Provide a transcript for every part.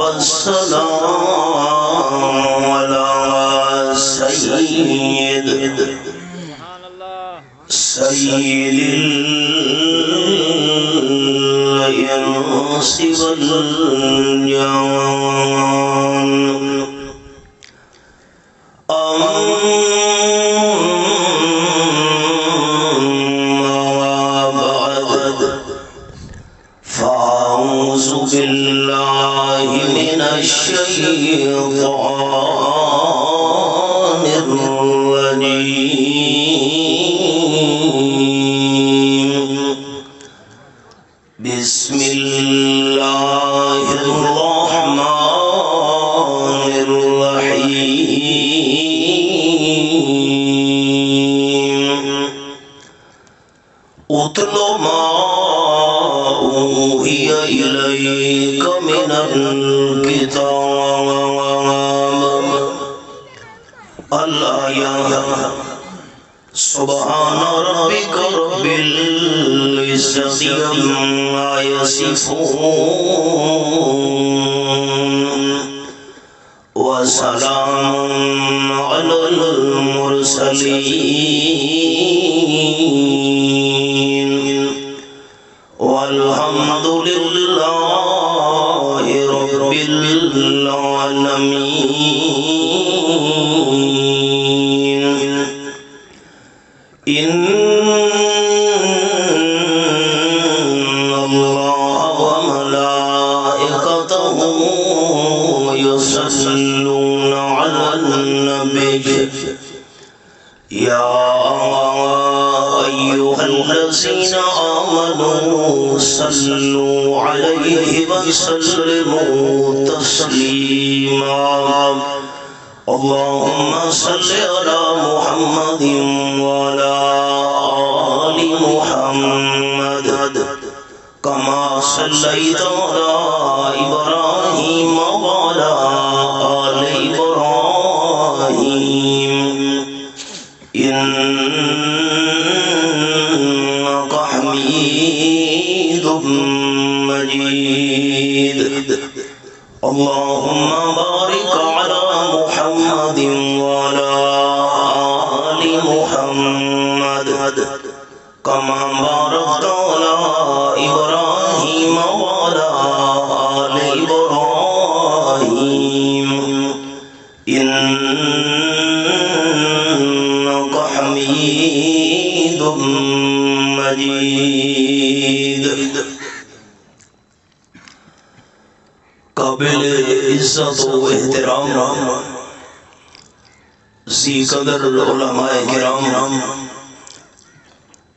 والسلام على سيد الإنس والجان أما بعد فأعوذ بالله من الشيطان الرجيم بسم الله الرحمن الرحيم اتل ما أوحي إليك من الكتاب الآية سبحان ربك رب العزة عما يصفون وسلام على المرسلين والحمد لله رب العالمين إن الله وملائكته يصلون على النبي يا أيها الذين آمنوا صلوا عليه وسلموا تسليما اللهم صل على محمد وعلى آل محمد كما صليت على إبراهيم وعلى آل إبراهيم إنك حميد مجيد اللهم بارك على محمد وعلى آل محمد كما باركت على إبراهيم وعلى آل إبراهيم إنك حميد مجيد قابل عزت و احترام ذی قدر علماء کرام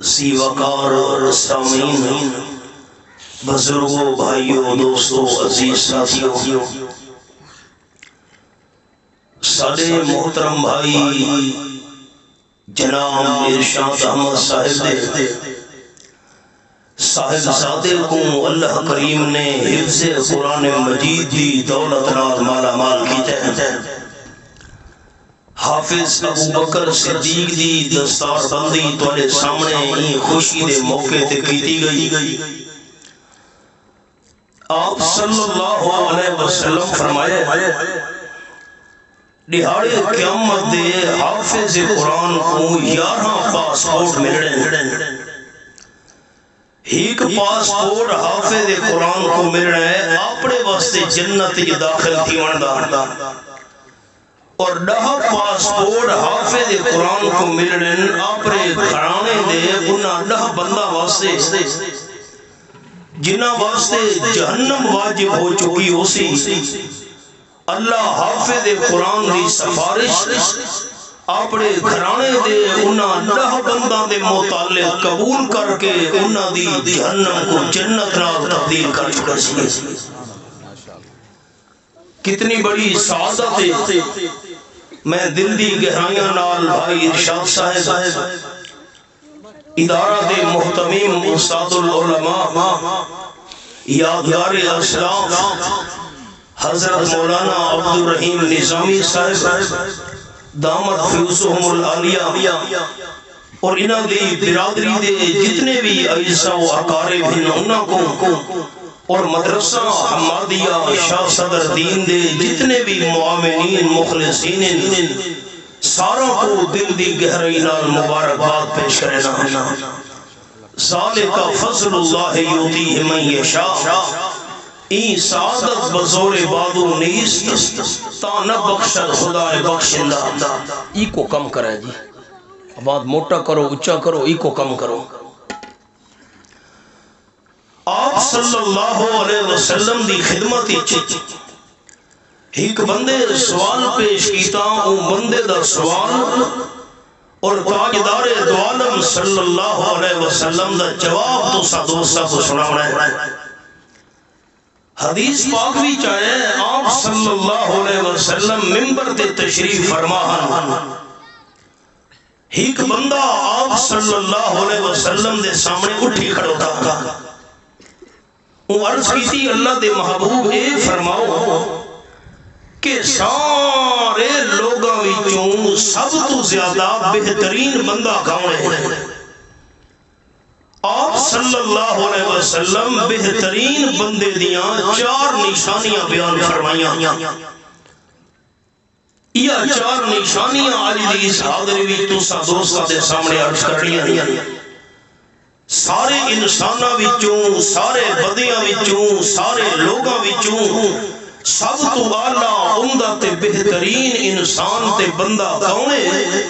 ذی وقار سامعین بزرگوں بھائیوں دوستوں عزیز ساتھیوں سارے محترم بھائی جناب ارشاد احمد صاحب زادے کو اللہ کریم نے حفظ قرآن مجید دی دولت نال مالا مال کی ہے حافظ ابو بکر صدیق دی دستار بندی تولے سامنے ہی خوشی دے موقع تے کیتی گئی آپ صلی اللہ علیہ وسلم فرمائے دہاڑے قیامت دے حافظ قرآن کو 11 پاسپورٹ ملنے ایک پاسپورٹ حافظ قرآن کو مل رہا ہے اپنے واسطے جنت کی داخل تھی وردہ اور 10 پاسپورٹ حافظ قرآن کو مل رہے ہیں اپنے گھرانے دے انہاں 10 بندہ واسطے جنہ واسطے جہنم واجب ہو چکی ہو سی اللہ حافظ قرآن دی سفارش اپنے گھرانے دے انہاں 10 بندہ دے متعلق قبول کر کے انہاں دی جہنم کو جنت نال تبدیل کر چکا سی کتنی بڑی سعادت ہے میں دل دی گہرائیاں نال بھائی ارشاد صاحب ادارہ دے محتمیم استاد العلماء یادگار اسلاف حضرت مولانا عبدالرحیم نظامی صاحب دامت فیوسہم العالیہ اور انہاں دی برادری دے جتنے بھی عیسیٰ و اقارب ہیں انہاں کو اور مدرسہ حمادیہ شاہ صدر دین دے جتنے بھی معاونین مخلصین ساروں کو دل دی گہرائی نال مبارکباد پیش کرنا ذالک فضل اللہ یؤتیہ من یشاء این سعادت بزور بادو نیست تا نہ بخشد خدا بخشندہ ای کو کم کرے جی بات موٹا کرو اچھا کرو ای کو کم کرو آپ صلی اللہ علیہ وسلم دی خدمت ایک بندے سوال پیش کیتا او بندے دا سوال اور تاجدار دو عالم صلی اللہ علیہ وسلم دا جواب تو سا دوستا کو سناونا ہے حدیث پاک بھی چاہے آپ صلی اللہ علیہ وسلم ممبر تے تشریف فرماہن ایک بندہ آپ صلی اللہ علیہ وسلم دے سامنے اٹھی کھڑوتا وہ عرض کی تھی اللہ دے محبوب اے فرماؤ کہ سارے لوگاں وچوں سب تو زیادہ بہترین بندہ کون ہے آپ صلی اللہ علیہ وسلم بہترین بندے دیاں 4 نشانیاں بیان فرمائیاں یہ 4 نشانیاں آج دی اس حاضر بھی تو سا دوستہ دے سامنے عرض کر لیا سارے انسانہ وچوں سارے بدیاں وچوں سارے لوگاں وچوں سب تو اعلیٰ عمدہ تے بہترین انسان تے بندہ کون ہے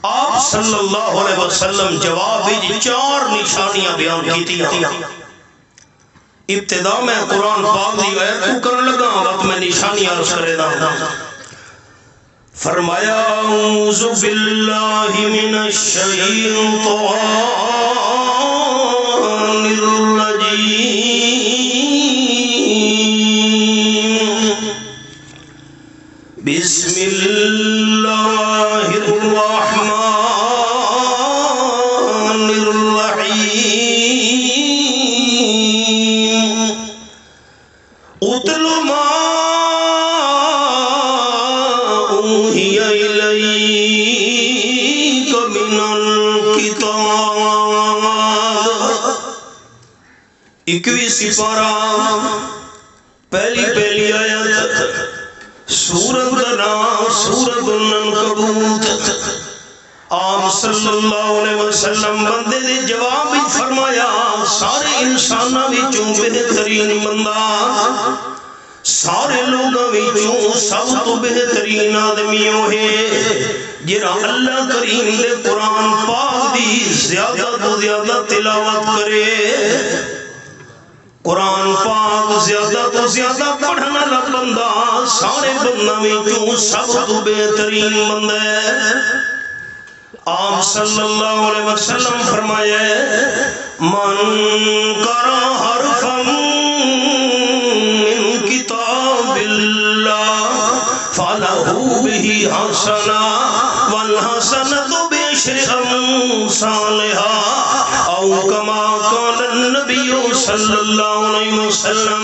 آپ صلی اللہ علیہ وسلم جواب 4 نشانیاں بیان کی تھی ابتدا میں قرآن پاک دی آیت کو کرنے لگا وقت میں نشانیاں عرض کرے دا فرمایا اعوذ باللہ من الشیطان الرجیم بسم اللہ الرحمن الرحیم اتل ما اوحی الیک من الکتاب 21 سپارہ پہلی آیت سورت نام سورت العنکبوت آپ صلی اللہ علیہ وسلم بندے دے جواب فرمایا سارے انسانہ وچوں بہترین بندہ سارے لوگوں وچوں سب تو بہترین آدمیوں ہے جرا اللہ کریم دے قرآن پاک دی زیادہ تو زیادہ تلاوت کرے قرآن پاک زیادہ تو زیادہ پڑھنا لگ بندہ سارے بندہ وچوں سب تو بہترین بندہ ہے آپ صلی اللہ علیہ وسلم فرمایا من قرأ حرفا من کتاب اللہ فلہ بہ حسنہ والحسنۃ بعشر امثالہا او کما قال النبی صلی اللہ علیہ وسلم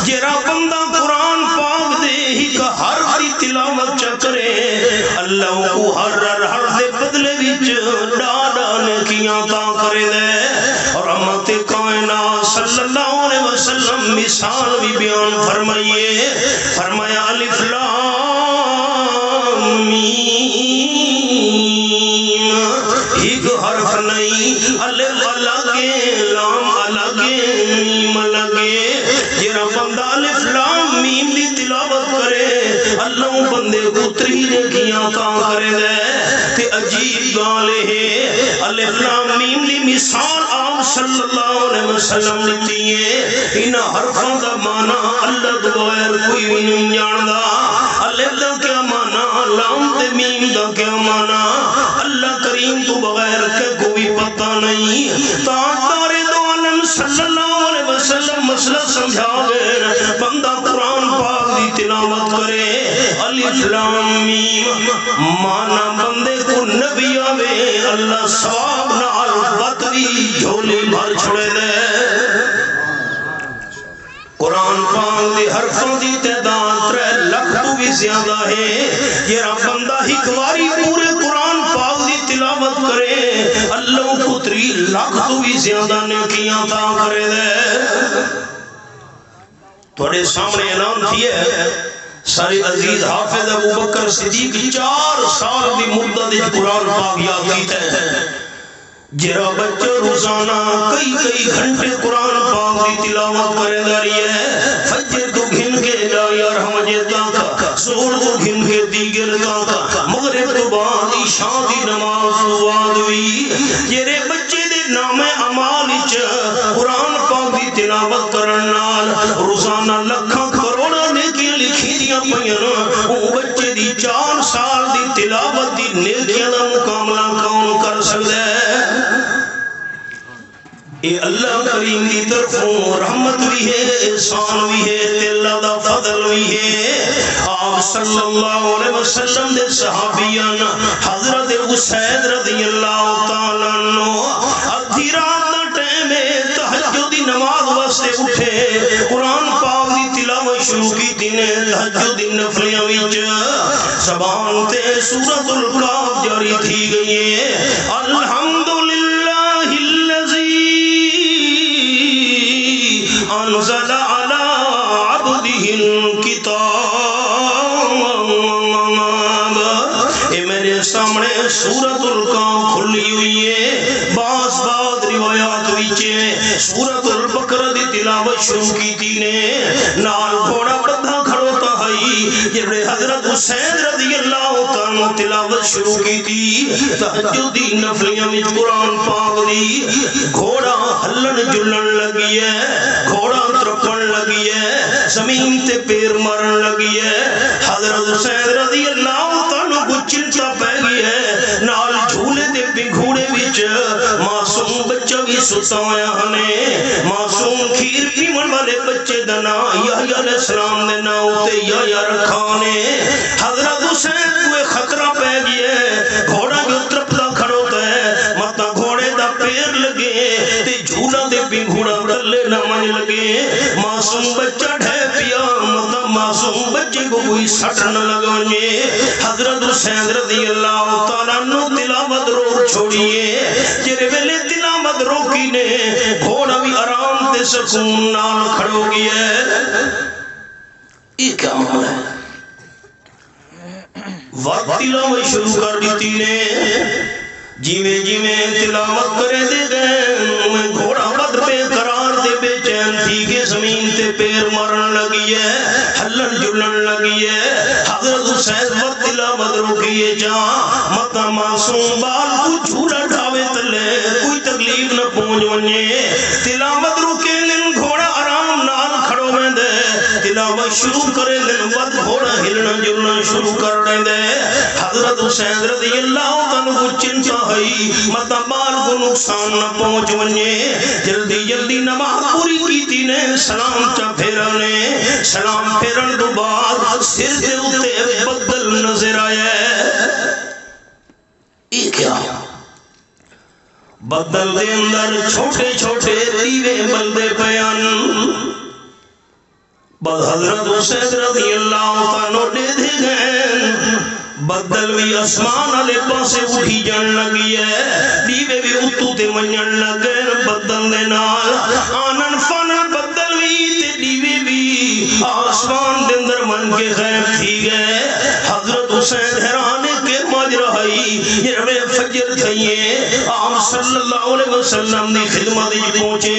جرا بندہ قرآن پاک دے ہی کا حرف دی تلاوت چکرے اللہ کو ہر دے بدلے وچ ڈاڈا نیکیاں تا کرے دے اور رحمت کائنات صلی اللہ علیہ وسلم مثال بھی بیان فرمائیے فرمایا الف لام میم ایک حرف نہیں الف الگ لام الگ میم الگ جرا بندہ الف لام میم دی تلاوت کرے اللہ بندے کو 3 نیکیاں تا کرے دے تے عجیب گال ہے الف لام میم دی مثال آپ صلی اللہ علیہ وسلم دیتی ہے ان حرفوں دا معنی اللہ تو بغیر کوئی بھی نہیں جاندا الف دا کیا معنی لام تے میم دا کیا معنی اللہ کریم تو بغیر کے کوئی پتہ نہیں تاجدار دو عالم صلی اللہ علیہ وسلم مسئلہ سمجھا گئے بندہ قرآن پاک دی تلاوت کرے الف لام میم مانا بندے کو نبی آوے اللہ ثواب نال بدوی جھولی بھر چھوڑے دے قرآن پاک دی حرفوں دی تعداد 3 لاکھ تو بھی زیادہ ہے یہ بندہ ایک باری پورے قرآن پاک دی تلاوت کرے اللہ کو 3 لاکھ تو بھی زیادہ نیکیاں عطا کرے دے تھوڑے سامنے اعلان کیا ہے سارے عزیز حافظ ابو بکر صدیق 4 سال دی مدت قرآن پاک یاد کیتا ہے جرا بچہ روزانہ کئی گھنٹے قرآن پاک دی تلاوت کرے داری ہے فجر تو گھن کے لا یرحم جیتا کا زور تو گھن کے دیگر کا مغرب تو بعد عشاء دی نماز وادوی جرے بچے دے نام اعمال وچ قرآن پاک دی تلاوت کرن نال روزانہ لکھاں کروڑاں نیکیاں لکھی دیاں پیاں او بچے دی 4 سال دی تلاوت دی نیکیاں دا مقابلہ کون کر سکدا ہے اے اللہ کریم دی طرفوں رحمت بھی ہے احسان بھی ہے تے اللہ دا فضل بھی ہے آپ صلی اللہ علیہ وسلم دے صحابیان حضرت حسین رضی اللہ تعالیٰ عنہ ادھی رات دا ٹائم ہے تہجد دی نماز واسطے اٹھے قرآن پاک دی تلاوت شروع کی دینے تہجد دی نفلیاں وچ زبان تے سورۃ الکاف جاری تھی گئی ہے الحمدللہ انزل على عبده الكتاب اے میرے سامنے سورۃ الکاف کھلی ہوئی ہے بعض روایات وچ سورۃ البقرہ دی تلاوت شروع کی تھی نے نال گھوڑا بندھا کھڑوتا ہے جڑے حضرت حسین رضی اللہ تعالیٰ تلاوت شروع کی تھی تہجد دی نفلیاں وچ قرآن پاک دی گھوڑا ہلن جلن لگی ہے گھوڑا ترپن لگی ہے زمین تے پیر مرن لگی ہے حضرت حسین رضی اللہ تعالیٰ کو چنتا پہ گئی ہے نال جھولے دے پنگھوڑے وچ معصوم بچہ بھی ستا ہویا ہنے معصوم کھیر پیمن والے بچے دنا یحییٰ علیہ السلام دے ناؤتے یا رکھانے حضرت حسین کوئی خطرہ پہ گئی ہے گھوڑا جو ترپتا کھڑوتا ہے متا گھوڑے دا پیر لگے تے جھولا دے پنگھوڑا تلے نہ من لگے معصوم بچہ ڈھے پیا مطلب معصوم بچے کو کوئی سٹ نہ لگانے حضرت حسین رضی اللہ تعالیٰ عنہ تلاوت روک چھوڑیے جرے ویلے تلاوت روکی نے گھوڑا بھی آرام تے سکون نال کھڑو گیا ہے یہ کیا معاملہ ہے وقت تلاوت شروع کر دیتی نے جیویں تلاوت کرے دے گئے گھوڑا بدر پہ قرار دے بے چین تھی کہ زمین تے پیر مرن لگی ہے ہلن جلن لگی ہے حضرت حسین وقت تلاوت روکیے جہاں متا معصوم بال کو جھولا ڈھاوے تلے کوئی تکلیف نہ پہنچ ونجے تلاوت روکے دن گھوڑا آرام نال کھڑو میں دے تلاوت شروع کرے دن وقت گھوڑا ہلنا جلنا شروع کر دے حضرت حسین رضی اللہ تعالیٰ کو چنتا ہے متا بال کو نقصان نہ پہنچ ونجے جلدی نماز پوری کی تھی نے سلام چا پھیرانے سلام پھیرن دو بعد سر دے اتے بدل نظر آیا ہے یہ کیا بدل دے اندر چھوٹے چھوٹے دیوے بلدے پیان بد حضرت حسین رضی اللہ تعالیٰ دے دے گئے بدل بھی اسمان علی پاسے اٹھی جان لگی ہے دیوے بھی اتو تے منجن لگے بدل دے نال آنن فانن بدل بھی تے دیوے بھی آسمان دے اندر من کے غیب تھی گئے حضرت حسین حیرانے کے ماجرہائی جرمے فجر تھئیے آپ صلی اللہ علیہ وسلم نے خدمت پہنچے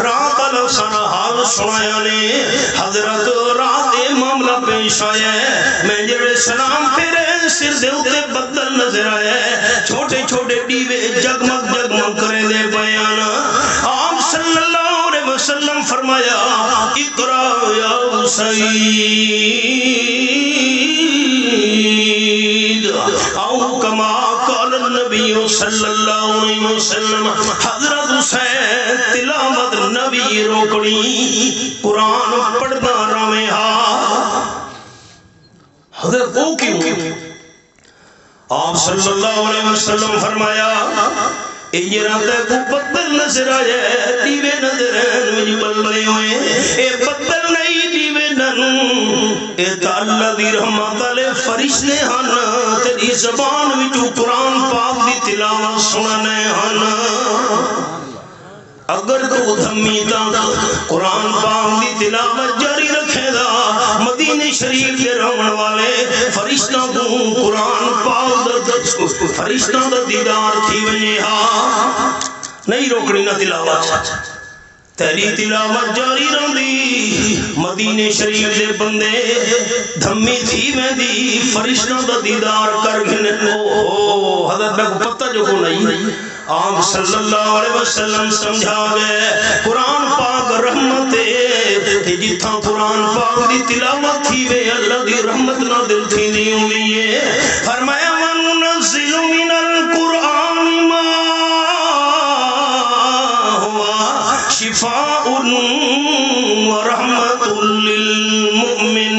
رات اللہ سارا حال سنایا نے حضرت رات معاملہ پیش آیا ہے میں جرے سلام پھرے سر دے اتے بدل نظر آیا ہے چھوٹے چھوٹے دیوے جگمگ کرے دے بیان آپ صلی اللہ علیہ وسلم فرمایا اقرا یا سید او کما قال النبی صلی اللہ علیہ وسلم حضرت حسین تلاوت نبی روکڑی قرآن پڑھنا رہے ہاں حضرت وہ کیوں آپ صلی اللہ علیہ وسلم فرمایا یہ راتہ کو بدل نظر آیا ہے دیوے نظر ہیں بلدے ہوئے اے بدل نہیں دیوے نن اے تعالیٰ دی رحمت علیہ فرشتے ہن تیری زبان وچوں قرآن پاک دی تلاوت سننے ہن اگر تو دھمی تا قرآن پاک دی تلاوت جاری رکھے دا مدینہ شریف کے رہن والے فرشتہ کو قرآن پاک دا فرشتہ دا دیدار تھی وجہ نہیں روکڑی نہ تلاوت تیری تلاوت جاری رہی مدینہ شریف دے بندے دھمی تھی میں دی فرشتہ دا دیدار کر گھنے حضرت میں کو پتہ جو کو نہیں آپ صلی اللہ علیہ وسلم سمجھا گئے قرآن پاک رحمت ہے جتھا قرآن پاک دی تلاوت تھی وے اللہ دی رحمت نہ دل تھی نہیں ہوئی ہے فرمایا وَنُنَزِّلُ مِنَ الْقُرْآنِ مَا هُوَ شِفَاءٌ وَرَحْمَةٌ لِّلْمُؤْمِنِينَ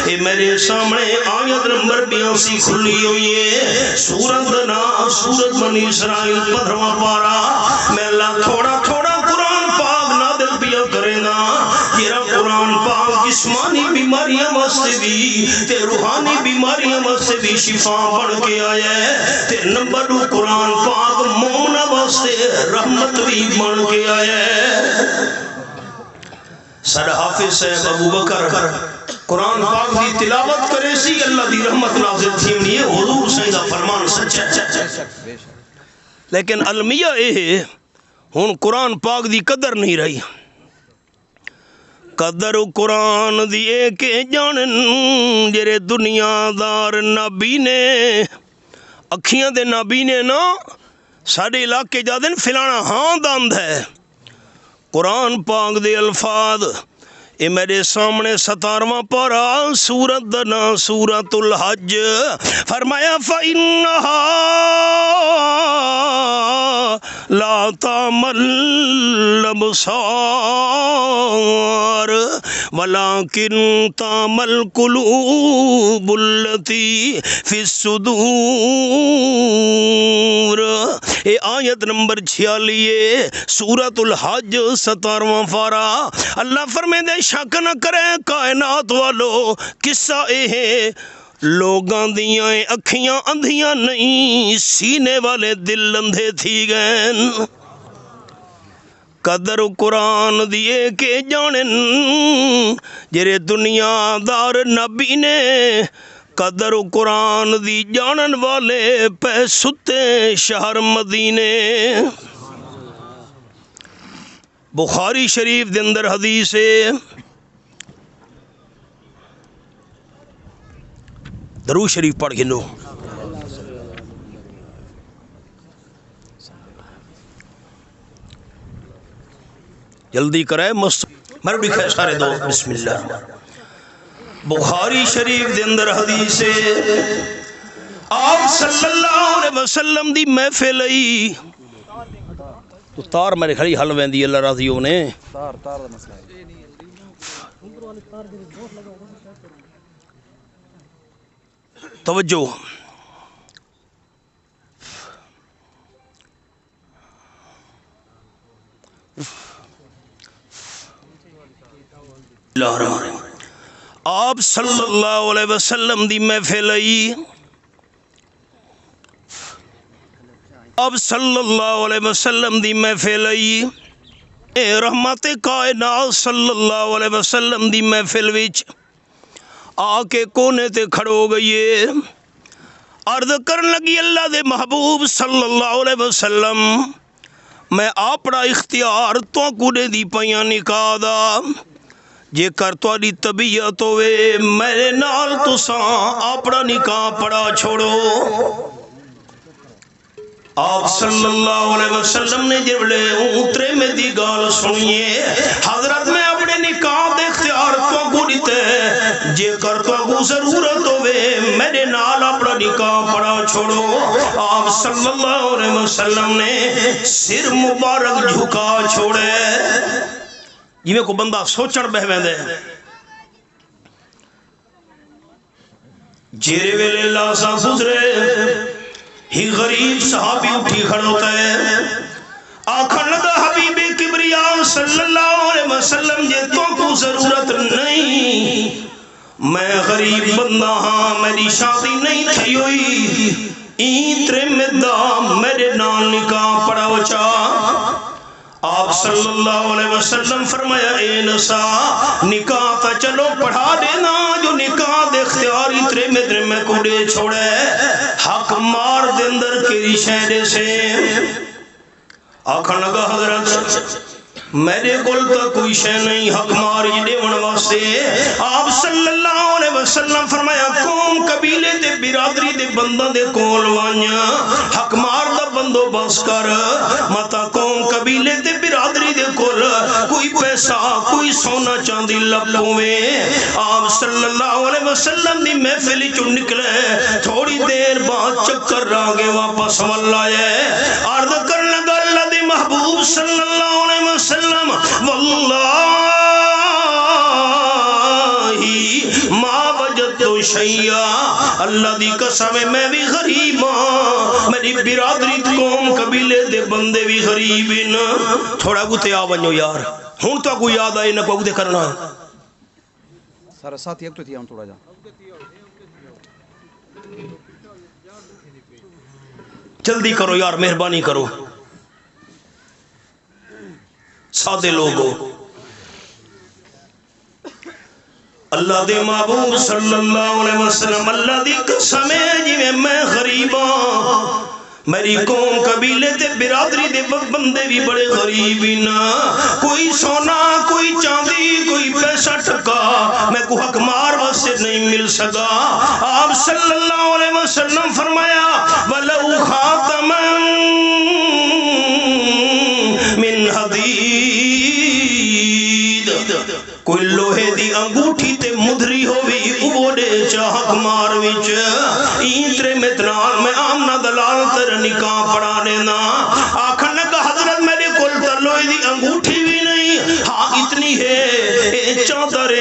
اے میرے سامنے آیت نمبر 82 کھلی ہوئی ہے سورت نا سورت بنی اسرائیل 15واں پارہ میں اللہ تھوڑا تھوڑا قرآن پاک نادل پیا کرے نا یہ قرآن پاک جسمانی بیماریاں واسطے بھی تے روحانی بیماریاں واسطے بھی شفا بڑھ کے آیا ہے تے نمبر 2 قرآن پاک مومنہ واسطے رحمت بھی بڑھ کے آیا ہے سر حافظ صاحب ابو بکر قرآن پاک دی تلاوت کرے سی اللہ دی رحمت نازل تھی انہی ہے حضور سیدہ فرمان سچا لیکن المیہ اے ہون قرآن پاک دی قدر نہیں رہی قدر قرآن دی ایک جانن جرے دنیا دار نبی نے اکھیاں دے نبی نے نا ساڑے علاقے جادن فلانا ہاں داند ہے قرآن پاک دے الفاظ اے میرے سامنے 17واں پارہ سورت دنا سورت الحج فرمایا فَإِنَّهَا لَا تَعْمَلُ الْأَبْصَارُ وَلَكِنْ تَعْمَلُ الْقُلُوبُ الَّتِي فِي الصُّدُورِ اے آیت نمبر 46 سورت الحج 17واں پارہ اللہ فرمائے دے شک نہ کریں کائنات والو قصہ اے ہے لوگاں دیاں اکھیاں اندھیاں نہیں سینے والے دل اندھے تھی گئن قدر قرآن دیے کے جانن جرے دنیا دار نبی نے قدر قرآن دی جانن والے پہ ستے شہر مدینے بخاری شریف دے اندر حدیث ہے درود شریف پڑھ گنو جلدی کرے مرو لکھے سارے دو بسم اللہ بخاری شریف دے اندر حدیث ہے آپ صلی اللہ علیہ وسلم دی محفل ای تو تار میرے کھڑی حل ویندی اللہ راضیوں نے تار دا مسئلہ ہے توجہ آپ صلی اللہ علیہ وسلم دی محفل ای اب صلی اللہ علیہ وسلم دی محفل ای رحمت کائنات صلی اللہ علیہ وسلم دی محفل وچ آ کے کونے تے کھڑو گئیے عرض کرن لگی اللہ دے محبوب صلی اللہ علیہ وسلم میں اپنا اختیار تو کونے دی پیاں نکاح دا جے کر تواڈی طبیعت ہوئے میرے نال تساں اپنا نکاح پڑا چھوڑو آپ صلی اللہ علیہ وسلم نے جبلے اترے میں دی گال سنیے حضرت میں اپنے نکاح دے اختیار تو کو دیتے جے کر تو کو ضرورت ہوئے میرے نال اپنا نکاح پڑا چھوڑو آپ صلی اللہ علیہ وسلم نے سر مبارک جھکا چھوڑے جی میں کو بندہ سوچڑ بہویں دے جیرے ویلے اللہ سا گزرے ہی غریب صحابی اٹھی کھڑوتا ہے آکھن لگا حبیب کبریاء صلی اللہ علیہ وسلم جے تو کو ضرورت نہیں میں غریب بندہ ہاں میری شادی نہیں تھی ہوئی ایترے میں دا میرے نال نکاح پڑھاو چاہ آپ صلی اللہ علیہ وسلم فرمایا اے نساء نکاح تا چلو پڑھا دینا جو نکاح دے اختیاری ترے میں کوڑے چھوڑے حق مار دے اندر کری شہدے سے آکھا لگا حضرت میرے کول تا کوئی شے نہیں حق مار یہ دیون واسطے آپ صلی اللہ علیہ وسلم فرمایا قوم قبیلے دے برادری دے بندہ دے کول وانیا حق مار دا بندو بس کر متا قوم قبیلے دے برادری دے کول کوئی پیسہ کوئی سونا چاندی لبوں میں آپ صلی اللہ علیہ وسلم دی محفل چوں نکلے تھوڑی دیر بعد چکر راگے واپس واللہ عرض کر لگا اللہ دی محبوب صلی اللہ علیہ وسلم واللہی ما وجدت شیعہ اللہ دی قسم میں بھی غریب ہاں میری برادری قوم قبیلے دے بندے بھی غریب ہیں تھوڑا گتے آونیو یار ہون تو کوئی یاد آئے نہ کو گتے کرنا ہے سارا ساتھ ایک تو تھی ہم تھوڑا جا جلدی کرو یار مہربانی کرو سادے لوگوں اللہ دے محبوب صلی اللہ علیہ وسلم اللہ دی قسم ہے جی میں غریباں میری قوم قبیلے تے برادری دے بندے بھی بڑے غریبی نا کوئی سونا کوئی چاندی کوئی پیسہ ٹکا میں کو حق مار واسے نہیں مل سکا آپ صلی اللہ علیہ وسلم فرمایا وَلَوْ خَاتَمًا مِّنْ حَدِيدٍ کوئی لوہے دی انگوٹھی تے مدری ہوئی اوڑے چاہک مار وچ اینترے متنال میں آمنا دلال تر نکاح پڑھا لینا آکھن لگا حضرت میرے کل تر لوہے دی انگوٹھی بھی نہیں ہاں اتنی ہے چادر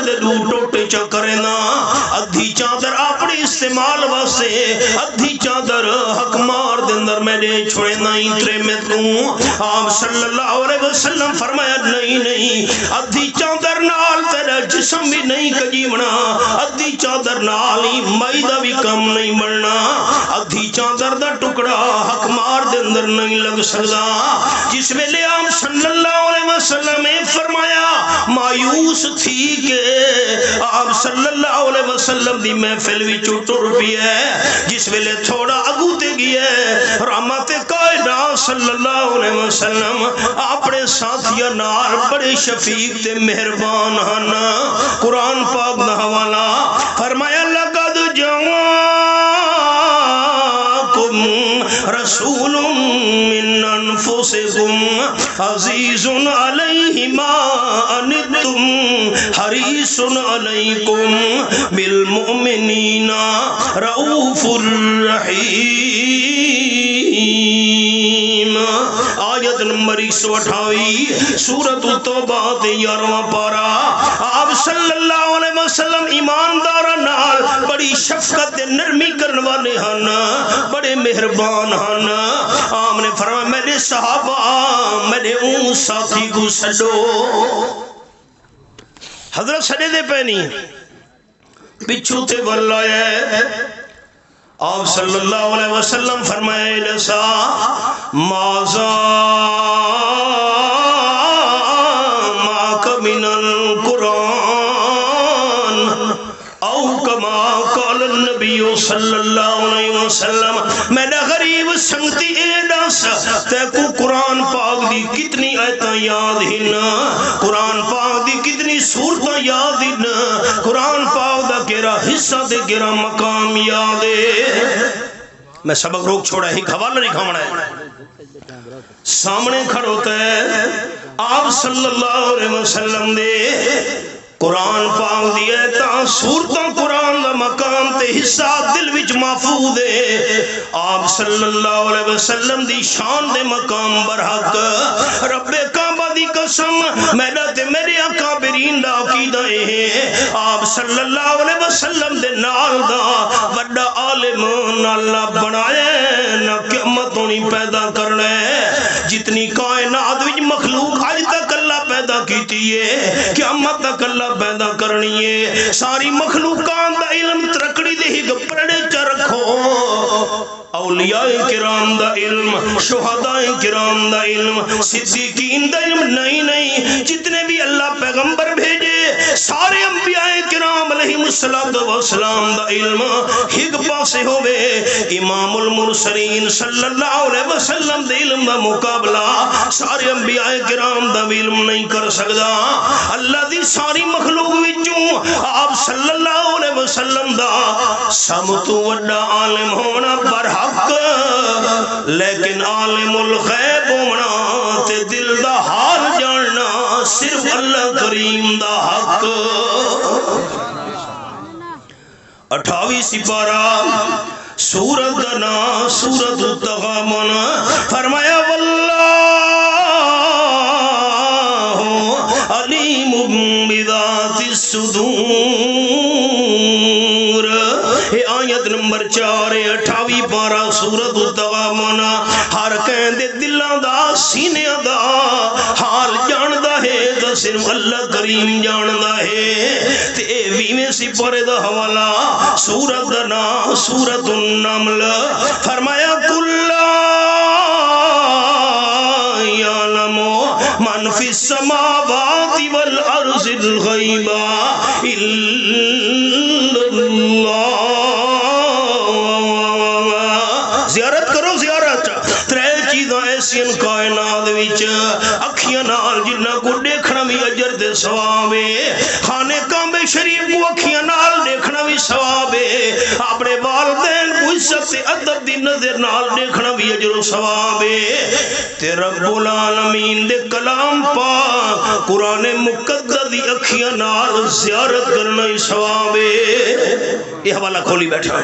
دے دو ٹوٹے چکرنا ادھی چادر اپنی استعمال واسے ادھی چادر حق مار دے اندر میں نے چھوڑے نہیں ترے میں توں آپ صلی اللہ علیہ وسلم فرمایا نہیں ادھی چادر نال تیرا جسم بھی نہیں کجیونا ادھی چادر نال ہی مائدہ بھی کم نہیں بننا ادھی چادر دا ٹکڑا حق مار دے اندر نہیں لگ سکتا جس میں لے آپ صلی اللہ علیہ وسلم نے فرمایا مایوس تھی کہ آپ صلی اللہ علیہ وسلم دی محفل بھی چوٹر بھی ہے جس میں لے تھوڑا اگو تے گیا رحمت کائنات صلی اللہ علیہ وسلم اپنے ساتھیہ نار بڑے شفیق تے مہربان ہانا قرآن پاک نہ حوالہ فرمایا لقد جاءکم رسول من انفسکم عزیز علیہ ما انتم حریص علیکم بالمؤمنین رؤوف الرحیم آیت نمبر 128 سورۃ التوبہ تے 11واں پارا آپ صلی اللہ علیہ وسلم ایماندار نال بڑی شفقت نرمی کرنے والے ہن بڑے مہربان ہن آپ نے فرمایا میرے صحابہ میرے اون ساتھی کو سڈو حضرت سڈے دے پہنی پچھو تے بلایا آپ صلی اللہ علیہ وسلم فرمائے لسا مازا ماک من القرآن او کما قال النبی صلی اللہ علیہ وسلم میں نے غریب سنگتی ایڈاس تے کو قرآن پاک دی کتنی آیتاں یاد ہن قرآن پاک دی کتنی سورتاں یاد ہن قرآن پاک دا گرا حصہ دے گرا مقام یاد ہے میں سبق روک چھوڑا ہی حوالہ نہیں کھاونا ہے سامنے کھڑوتا ہے آپ صلی اللہ علیہ وسلم دے قرآن پاک دیئے تا سورتاں قرآن دا مقام تے حصہ دل وچ محفوظ ہے آپ صلی اللہ علیہ وسلم دی شان دے مقام برحق رب کعبہ دی قسم میرا تے میرے اکابرین دا عقیدہ ہے آپ صلی اللہ علیہ وسلم دے نال دا بڑا عالم اللہ بنائے نہ قیامت نہیں پیدا کرنا ہے جتنی کائنات وچ مخلوق آج تک اللہ پیدا کی دیتی ہے قیامت تک اللہ پیدا کرنی ہے ساری مخلوقات دا علم ترکڑی دے ہی گپڑے چ رکھو اولیاء کرام دا علم شہداء کرام دا علم صدیقین دا علم نہیں جتنے بھی اللہ پیغمبر بھیجے سارے انبیاء کرام علیہ السلام دا علم ہگ پاسے ہوئے امام المرسلین صلی اللہ علیہ وسلم دے علم دا مقابلہ سارے انبیاء کرام دا علم نہیں کر سکدا اللہ دی ساری مخلوق وچوں آپ صلی اللہ علیہ وسلم دا سب تو وڈا عالم ہونا برحق لیکن عالم الغیب ہونا تے دل دا حال جاننا صرف اللہ کریم دا حق 28 سپارہ سورت دنا سورت التغامن فرمایا واللہ علیم بذات الصدور آیت نمبر 4 28 پارا سورت التغامن ہر کہندے دلوں دا سینے دا حال جاندا ہے تو صرف اللہ کریم جاندا ہے تے 20ویں سپارے دا حوالہ سورت دا سورت النمل فرمایا کلا یعلم من فی السماوات والارض الغیب الا اللہ زیارت کرو زیارت ترے چیزاں ایسی کائنات وچ اکھیاں نال جنہ کو دیکھنا بھی اجر تے ثواب ہے خانے کعبہ شریف کو اکھیاں نال دیکھنا بھی ثواب ہے اپنے والدین کو عزت تے ادب دی نظر نال دیکھنا بھی اجر و ثواب ہے تے رب العالمین دے کلام پاک قرآن مقدس دی اکھیاں نال زیارت کرنا ہی ثواب ہے یہ حوالہ کھولی بیٹھا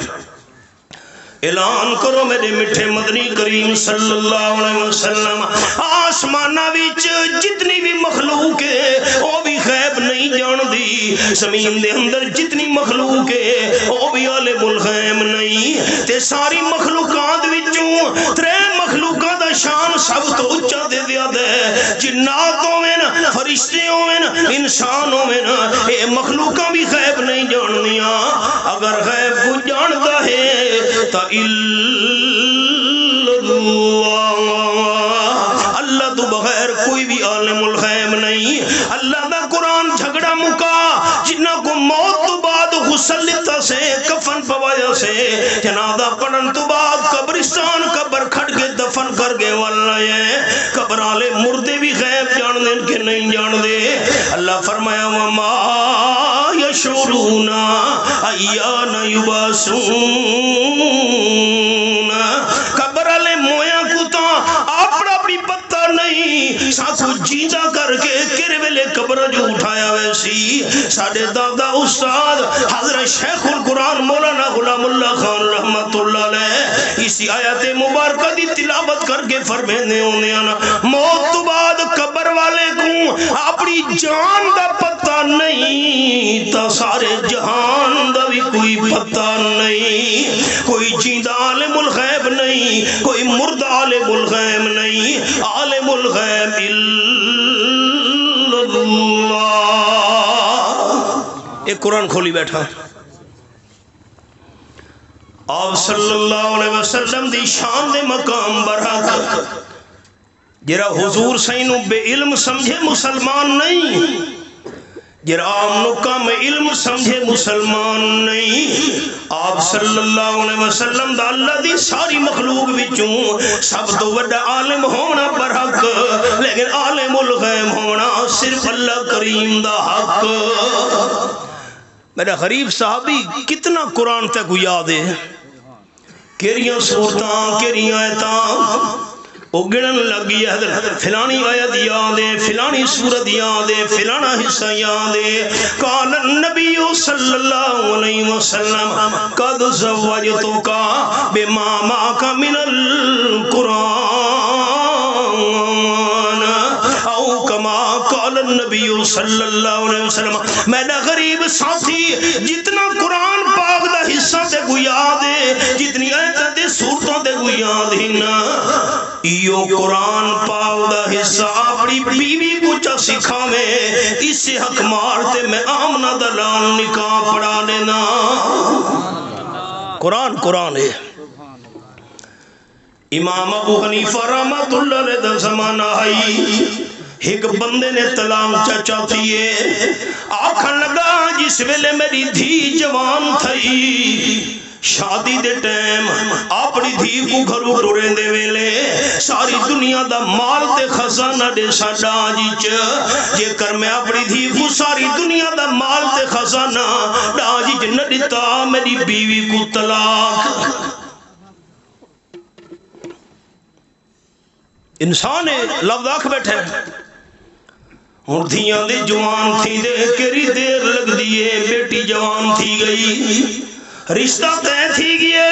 اعلان کرو میرے مٹھے مدنی کریم صلی اللہ علیہ وسلم آسمانہ وچ جتنی بھی مخلوق ہے وہ بھی غیب نہیں جان دی زمین دے اندر جتنی مخلوق ہے وہ بھی عالم الغیب نہیں تے ساری مخلوقات وچوں ترے مخلوقات دا شان سب تو اونچا دے دیا ہے جنات ہوویں فرشتے ہوویں انسان ہوویں اے مخلوقاں بھی غیب نہیں جان دیاں اگر غیب کو جاندا ہے تا اللہ تو بغیر کوئی بھی عالم الغیب نہیں اللہ دا قرآن جھگڑا مکا جنہ کو موت تو بعد غسل لیتا سے کفن پوایا سے جنازہ پڑھن تو بعد قبرستان قبر کھٹ کے دفن کر گئے والا ہے قبر والے مردے بھی غیب جان دے کہ نہیں جان دے اللہ فرمایا وما یشعرون ایان یبعثون قبر والے مویا کو تو اپنا بھی پتہ نہیں ساتھو جیدہ کر کے کر ویلے قبر جو اٹھایا ویسی ساڑھے دادا استاد حضرت شیخ القرآن مولانا غلام اللہ خان رحمت اللہ علیہ اسی آیت مبارکہ دی تلاوت کر کے فرمینے ہونے آنا موت تو بعد قبر والے کو اپنی جان دا پتہ نہیں تا سارے جہان دا بھی کوئی پتہ نہیں کوئی جیدہ عالم الغیب نہیں کوئی مردہ عالم الغیب نہیں عالم الغیب الا اللہ ایک قرآن کھولی بیٹھا آپ صلی اللہ علیہ وسلم دی شان دے مقام برحق جرا حضور سینو بے علم سمجھے مسلمان نہیں جرا عام نکا میں علم سمجھے مسلمان نہیں آپ صلی اللہ علیہ وسلم دا اللہ دی ساری مخلوق وچوں سب تو بڑا عالم ہونا برحق لیکن عالم الغیب ہونا صرف اللہ کریم دا حق میرا غریب صحابی کتنا قرآن تک یاد ہے کیریاں صورتاں کیریاں آیتاں وہ گڑن لگی حضرت فلانی آیت یاد ہے فلانی سورت یاد ہے فلانا حصہ یاد ہے قال النبی صلی اللہ علیہ وسلم قد زوجتک بما معک من القرآن او کما قال النبی صلی اللہ علیہ وسلم میرا غریب ساتھی جتنا قرآن پاک دا حصہ تے کو یاد ہے جتنی آیتیں دے سورتوں تے کو یاد ہی نا ایو قرآن پاک دا حصہ اپنی بیوی کو چا سکھاوے اس حق مارتے میں آمنہ دلال نکاح پڑھا لینا قرآن ہے امام ابو حنیفہ رحمت اللہ علیہ دا زمانہ آئی ایک بندے نے طلاق چاچا تھیے آکھن لگا جس ویلے میری دھی جوان تھئی شادی دے ٹائم اپنی دھی کو گھروں ٹورے دے ویلے ساری دنیا دا مال تے خزانہ دے ساڈا جیچ جے کر میں اپنی دھی کو ساری دنیا دا مال تے خزانہ ڈاجیچ نہ دیتا میری بیوی کو طلاق انسان لفظ آکھ بیٹھے اور دھیاں دے جوان تھی دے کری دیر لگ دیئے بیٹی جوان تھی گئی رشتہ تے تھی گئے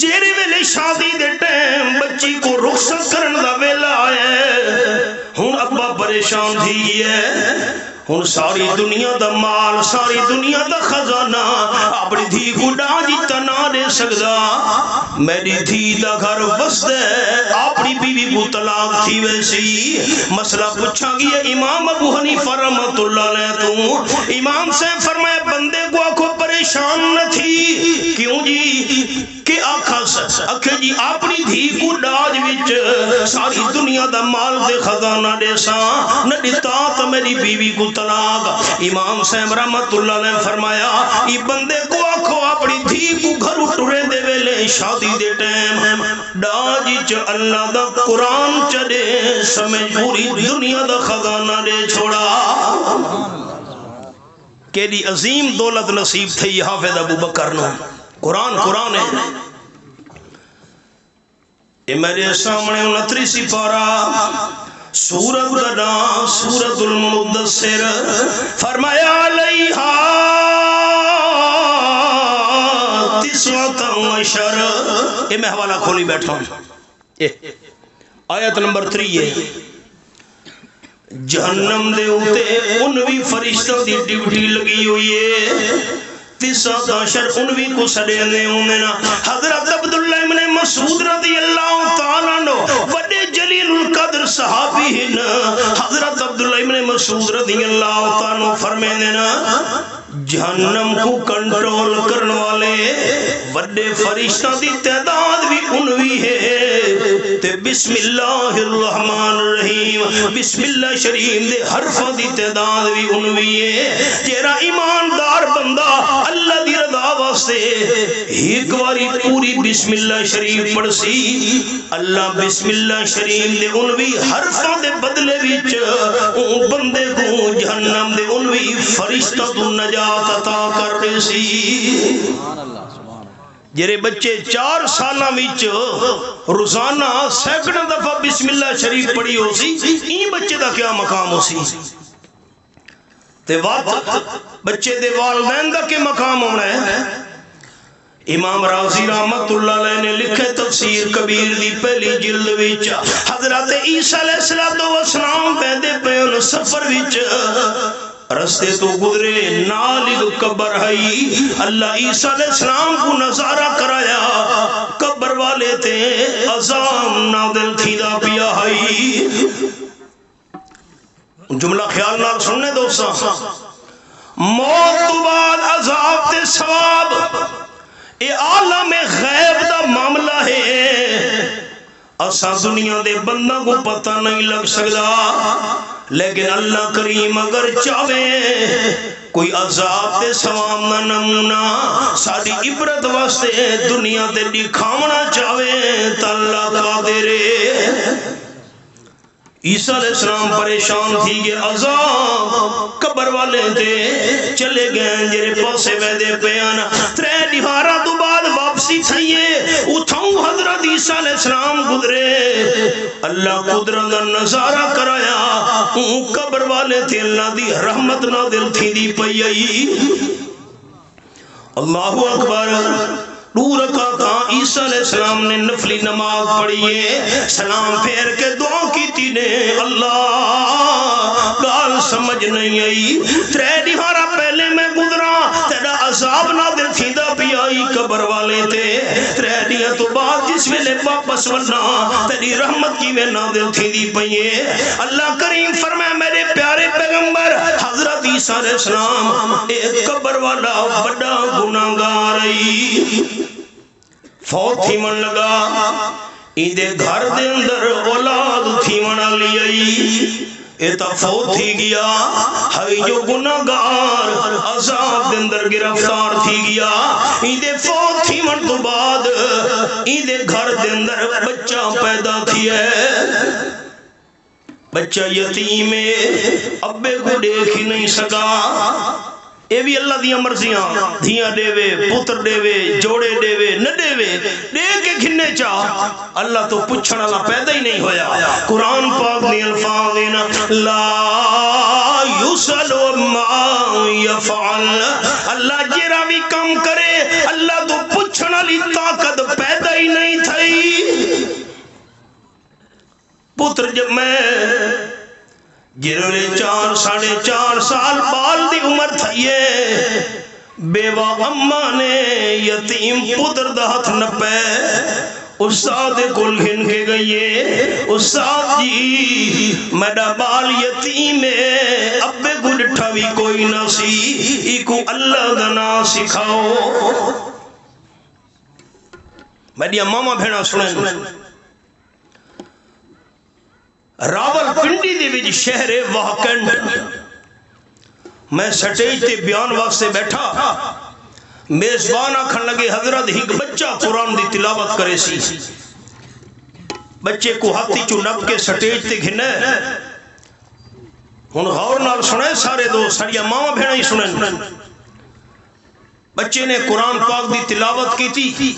جیرے ویلے شادی دے ٹائم بچی کو رخصت کرن دا ویلا آئے ہن ابا پریشان تھی گئے ہن ساری دنیا دا مال ساری دنیا دا خزانہ اپنی دھی کو ڈاجی تنا دے سکدا میری دھی دا گھر وسد ہے اپنی بیوی کو طلاق تھی ویسی مسئلہ پوچھا گیا امام ابو حنیفہ رحمت اللہ علیہ تو امام سے فرمایا بندے کو آنکھوں پریشان نہ تھی کیوں جی کہ آکھے جی اپنی دھی کو ڈاج وچ ساری دنیا دا مال دے خزانہ دے ساں نہ دیتا تو میری بیوی کو طلاق امام صاحب رحمت اللہ علیہ فرمایا ای بندے کو آکھو اپنی دھی کو گھر ٹرے دے ویلے شادی دے ٹائم ڈاجی چ اللہ دا قرآن چڑے سمجھ پوری دنیا دا خزانہ دے چھوڑا کیڑی عظیم دولت نصیب تھی حافظ ابو بکر نو قرآن ہے یہ میرے سامنے 29 پارہ سورت کا نام سورت المدثر فرمایا علیہا 19 یہ میں حوالہ کھولی بیٹھا ہوں آیت نمبر 3 ہے جہنم دے ہوتے 19 فرشتوں دی ڈیوٹی لگی ہوئی ہے 19 19 کو سڑینے ہومنا حضرت عبداللہ ابن مسعود رضی اللہ تعالیٰ عنہ بڑے جلیل القدر صحابی ہیں حضرت عبداللہ ابن مسعود رضی اللہ تعالیٰ عنہ فرمینے نا جہنم کو کنٹرول کرنے والے بڑے فرشتہ دی تعداد بھی 19 ہے تے بسم اللہ الرحمن الرحیم بسم اللہ شریف دے حرفہ دی تعداد بھی 19 ہے جیرا ایماندار بندہ اللہ دی رضا واسطے ایک باری پوری بسم اللہ شریف پڑھ سی اللہ بسم اللہ شریف دے 19 حرفہ دے بدلے وچ او بندے کو جہنم دے 19 فرشتہ تو نجات عطا کر دے سی جرے بچے 4 سالہ وچ روزانہ سینکڑوں دفعہ بسم اللہ شریف پڑھی ہو سی این بچے دا کیا مقام ہو سی تے بچے دے والدین دا کے مقام ہونا ہے امام راضی رحمت اللہ علیہ نے لکھے تفسیر کبیر دی پہلی جلد وچ حضرت عیسیٰ علیہ السلام بیندے پیون سفر وچ رستے تو گزرے نالگ قبر ہے اللہ عیسیٰ علیہ السلام کو نظارہ کرایا قبر والے تے عذاب نادل تھی دا پیا ہے جملہ خیال نال سننے دوستاں موت تو بعد عذاب تے ثواب اے عالم غیب دا معاملہ ہے اسا دنیا دے بندہ کو پتہ نہیں لگ سکتا لیکن اللہ کریم اگر چاہے کوئی عذاب تے ثواب نہ نمونہ ساری عبرت واسطے دنیا تے دکھاونا چاہے تا اللہ قادر ہے عیسیٰ علیہ السلام پریشان تھی کہ عذاب قبر والے دے چلے گئے جرے پاسے ویدے پیانا 3 دیوارہ تو بعد واپسی تھائیے اتھاؤں حضرت عیسیٰ علیہ السلام گزرے اللہ قدرت نظارہ کرایا قبر والے تھے اللہ دی رحمت نادل تھی دی پئی اللہ اکبر دور کا عیسیٰ علیہ السلام نے نفلی نماز پڑھئے سلام پھیر کے دعا کی تھی نے اللہ گال سمجھ نہیں آئی 3 دیوارہ پہلے میں گزرا تیرا عذاب نادر تھیندا پیائی قبر والے تے تریڈیاں تو بعد جس ویلے واپس ورنا تیری رحمت کی میں نادر تھیندی پئیے اللہ کریم فرمائے میرے پیارے پیغمبر حضرت عیسیٰ علیہ السلام ایک قبر والا بڑا گناہگار فوت تھی من لگا ایندے گھر دے اندر اولاد تھی من آئی ایتا فوت تھی گیا ہائی جو گناہگار عذاب دے اندر گرفتار تھی گیا ایندے فوت تھی من تو بعد ایندے گھر دے اندر بچہ پیدا تھی ہے بچہ یتیم ابے کو دیکھ ہی نہیں سکا اے بھی اللہ دیا مرضیاں دھیاں دے وے پتر دے وے جوڑے دے وے نہ دے وے دے کے گھننے چاہ اللہ تو پوچھنا اللہ پیدا ہی نہیں ہویا قرآن پاک نے الفاظ دینا لا یسلو ما یفعل اللہ جیرا بھی کم کرے اللہ تو پوچھنا لی طاقت پیدا ہی نہیں تھئی پتر جب میں جنہوں 4.5 سال بال دی عمر تھئیے بیوہ اممہ نے یتیم پتر دا ہاتھ نپے استاد کل ہن کے گئیے استاد جی میڈا بال یتیم ہے ابے کو ڈٹھا بھی کوئی نہ سی ایکو اللہ دنا سکھاؤ میڈیا ماما بھینا سنیں راول پنڈی دے وچ شہر واکنڈ میں سٹیج تے بیان واسطے بیٹھا میزبان آکھن لگے حضرت ایک بچہ قرآن دی تلاوت کرے سی بچے کو ہاتھی چو نپ کے سٹیج تے گھنے ہن غور نال سنیں سارے دو سڑیا ماما بھیڑا ہی سنیں بچے نے قرآن پاک دی تلاوت کی تھی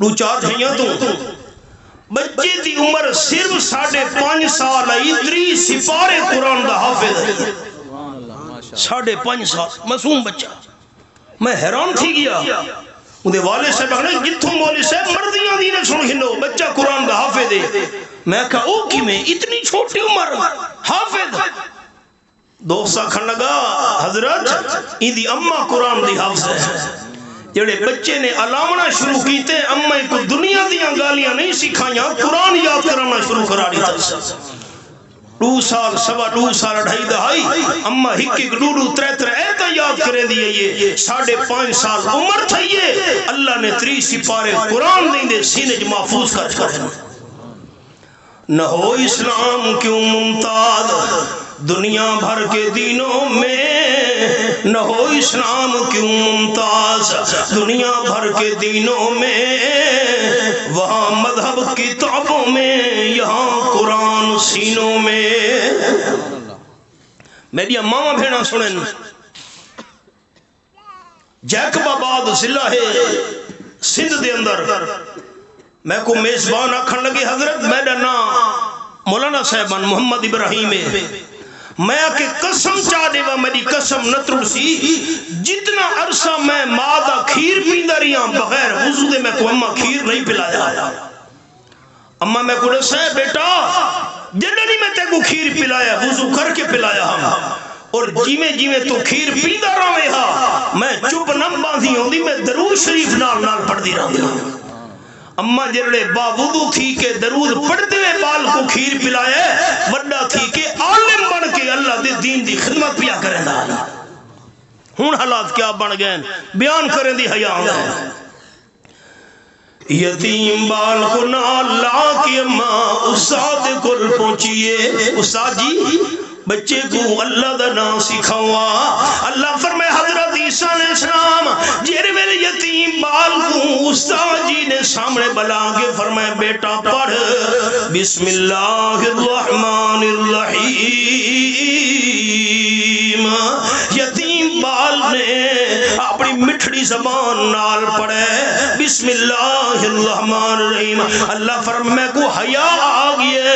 2-4 جھائیاں تو بچے دی عمر صرف 5.5 سال ہے 3 سپارے قرآن دا حافظ ہے 5.5 سال معصوم بچہ میں حیران تھی گیا اندھے والے صاحب کہنے جتوں مولوی صاحب مردیاں دینے سن ہنو بچہ قرآن دا حافظ ہے میں کہا او کی میں اتنی چھوٹی عمر حافظ دوستا کھن لگا حضرت ایدی اممہ قرآن دی حافظ ہے جڑے بچے نے علامنا شروع کیتے اممہ کو دنیا دیاں گالیاں نہیں سکھائیاں قرآن یاد کرنا شروع کرا دیتا 2 سال 2.5 سال 2.5 دہائی اممہ ہک 2-3 ایتا یاد کرے دیئے یہ 5.5 سال عمر تھائیے اللہ نے 3 سپارے قرآن دیں دے سینے جو محفوظ کر کریں نہ ہو اسلام کیوں ممتاز دنیا بھر کے دینوں میں نہ ہو اسلام کیوں ممتاز دنیا بھر کے دینوں میں وہاں مذہب کتابوں میں یہاں قرآن سینوں میں میری ماما بھیڑا سنیں جیکب آباد ضلع ہے سندھ دے اندر میں کو میزبان آکھن لگے حضرت میرا نام مولانا صاحبان محمد ابراہیم ہے میں آکے قسم چاہ دے وہ میری قسم نتر سی جتنا عرصہ میں مادہ کھیر پیندہ رہیاں بغیر وضو دے میں کو اممہ کھیر نہیں پلایا اممہ میں کو رسے بیٹا جنہی میں تے کو کھیر پلایا وضو کر کے پلایا ہم اور جیویں تو کھیر پیندہ رہے ہاں میں چپ نم باندھی ہوں دی میں درود شریف نال پڑھ دی رہا ہوں اممہ جرڑے باوضو تھی کہ درود پڑھتے ہوئے بال کو کھیر پلائے وڈا تھی کہ عالم بن کے اللہ دے دین دی خدمت پیا کریں دا ہون حالات کیا بن گئے بیان کریں دی حیاء یتیم بال کو نالا کی اممہ استاد کل پہنچیے استاد جی بچے کو اللہ دا نام سکھاؤا اللہ فرمائے حضرت عیسیٰ علیہ السلام جیرے میرے یتیم بال کو استاد جی نے سامنے بلا کے فرمائے بیٹا پڑھ بسم اللہ الرحمن الرحیم یتیم بال نے اپنی مٹھڑی زبان نال پڑھے بسم اللہ الرحمن الرحیم اللہ فرمائے کو حیاء آگئے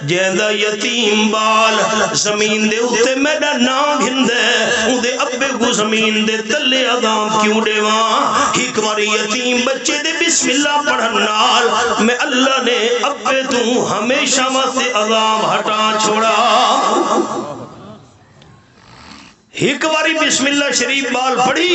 جیندہ یتیم بال زمین دے اتے میڈا نام گھندے اندے ابے کو زمین دے تلے عذاب کیوں دے وہاں ایک باری یتیم بچے دے بسم اللہ پڑھن نال میں اللہ نے ابے تو ہمیشہ واسطے عذاب ہٹا چھوڑا ایک باری بسم اللہ شریف بال پڑھی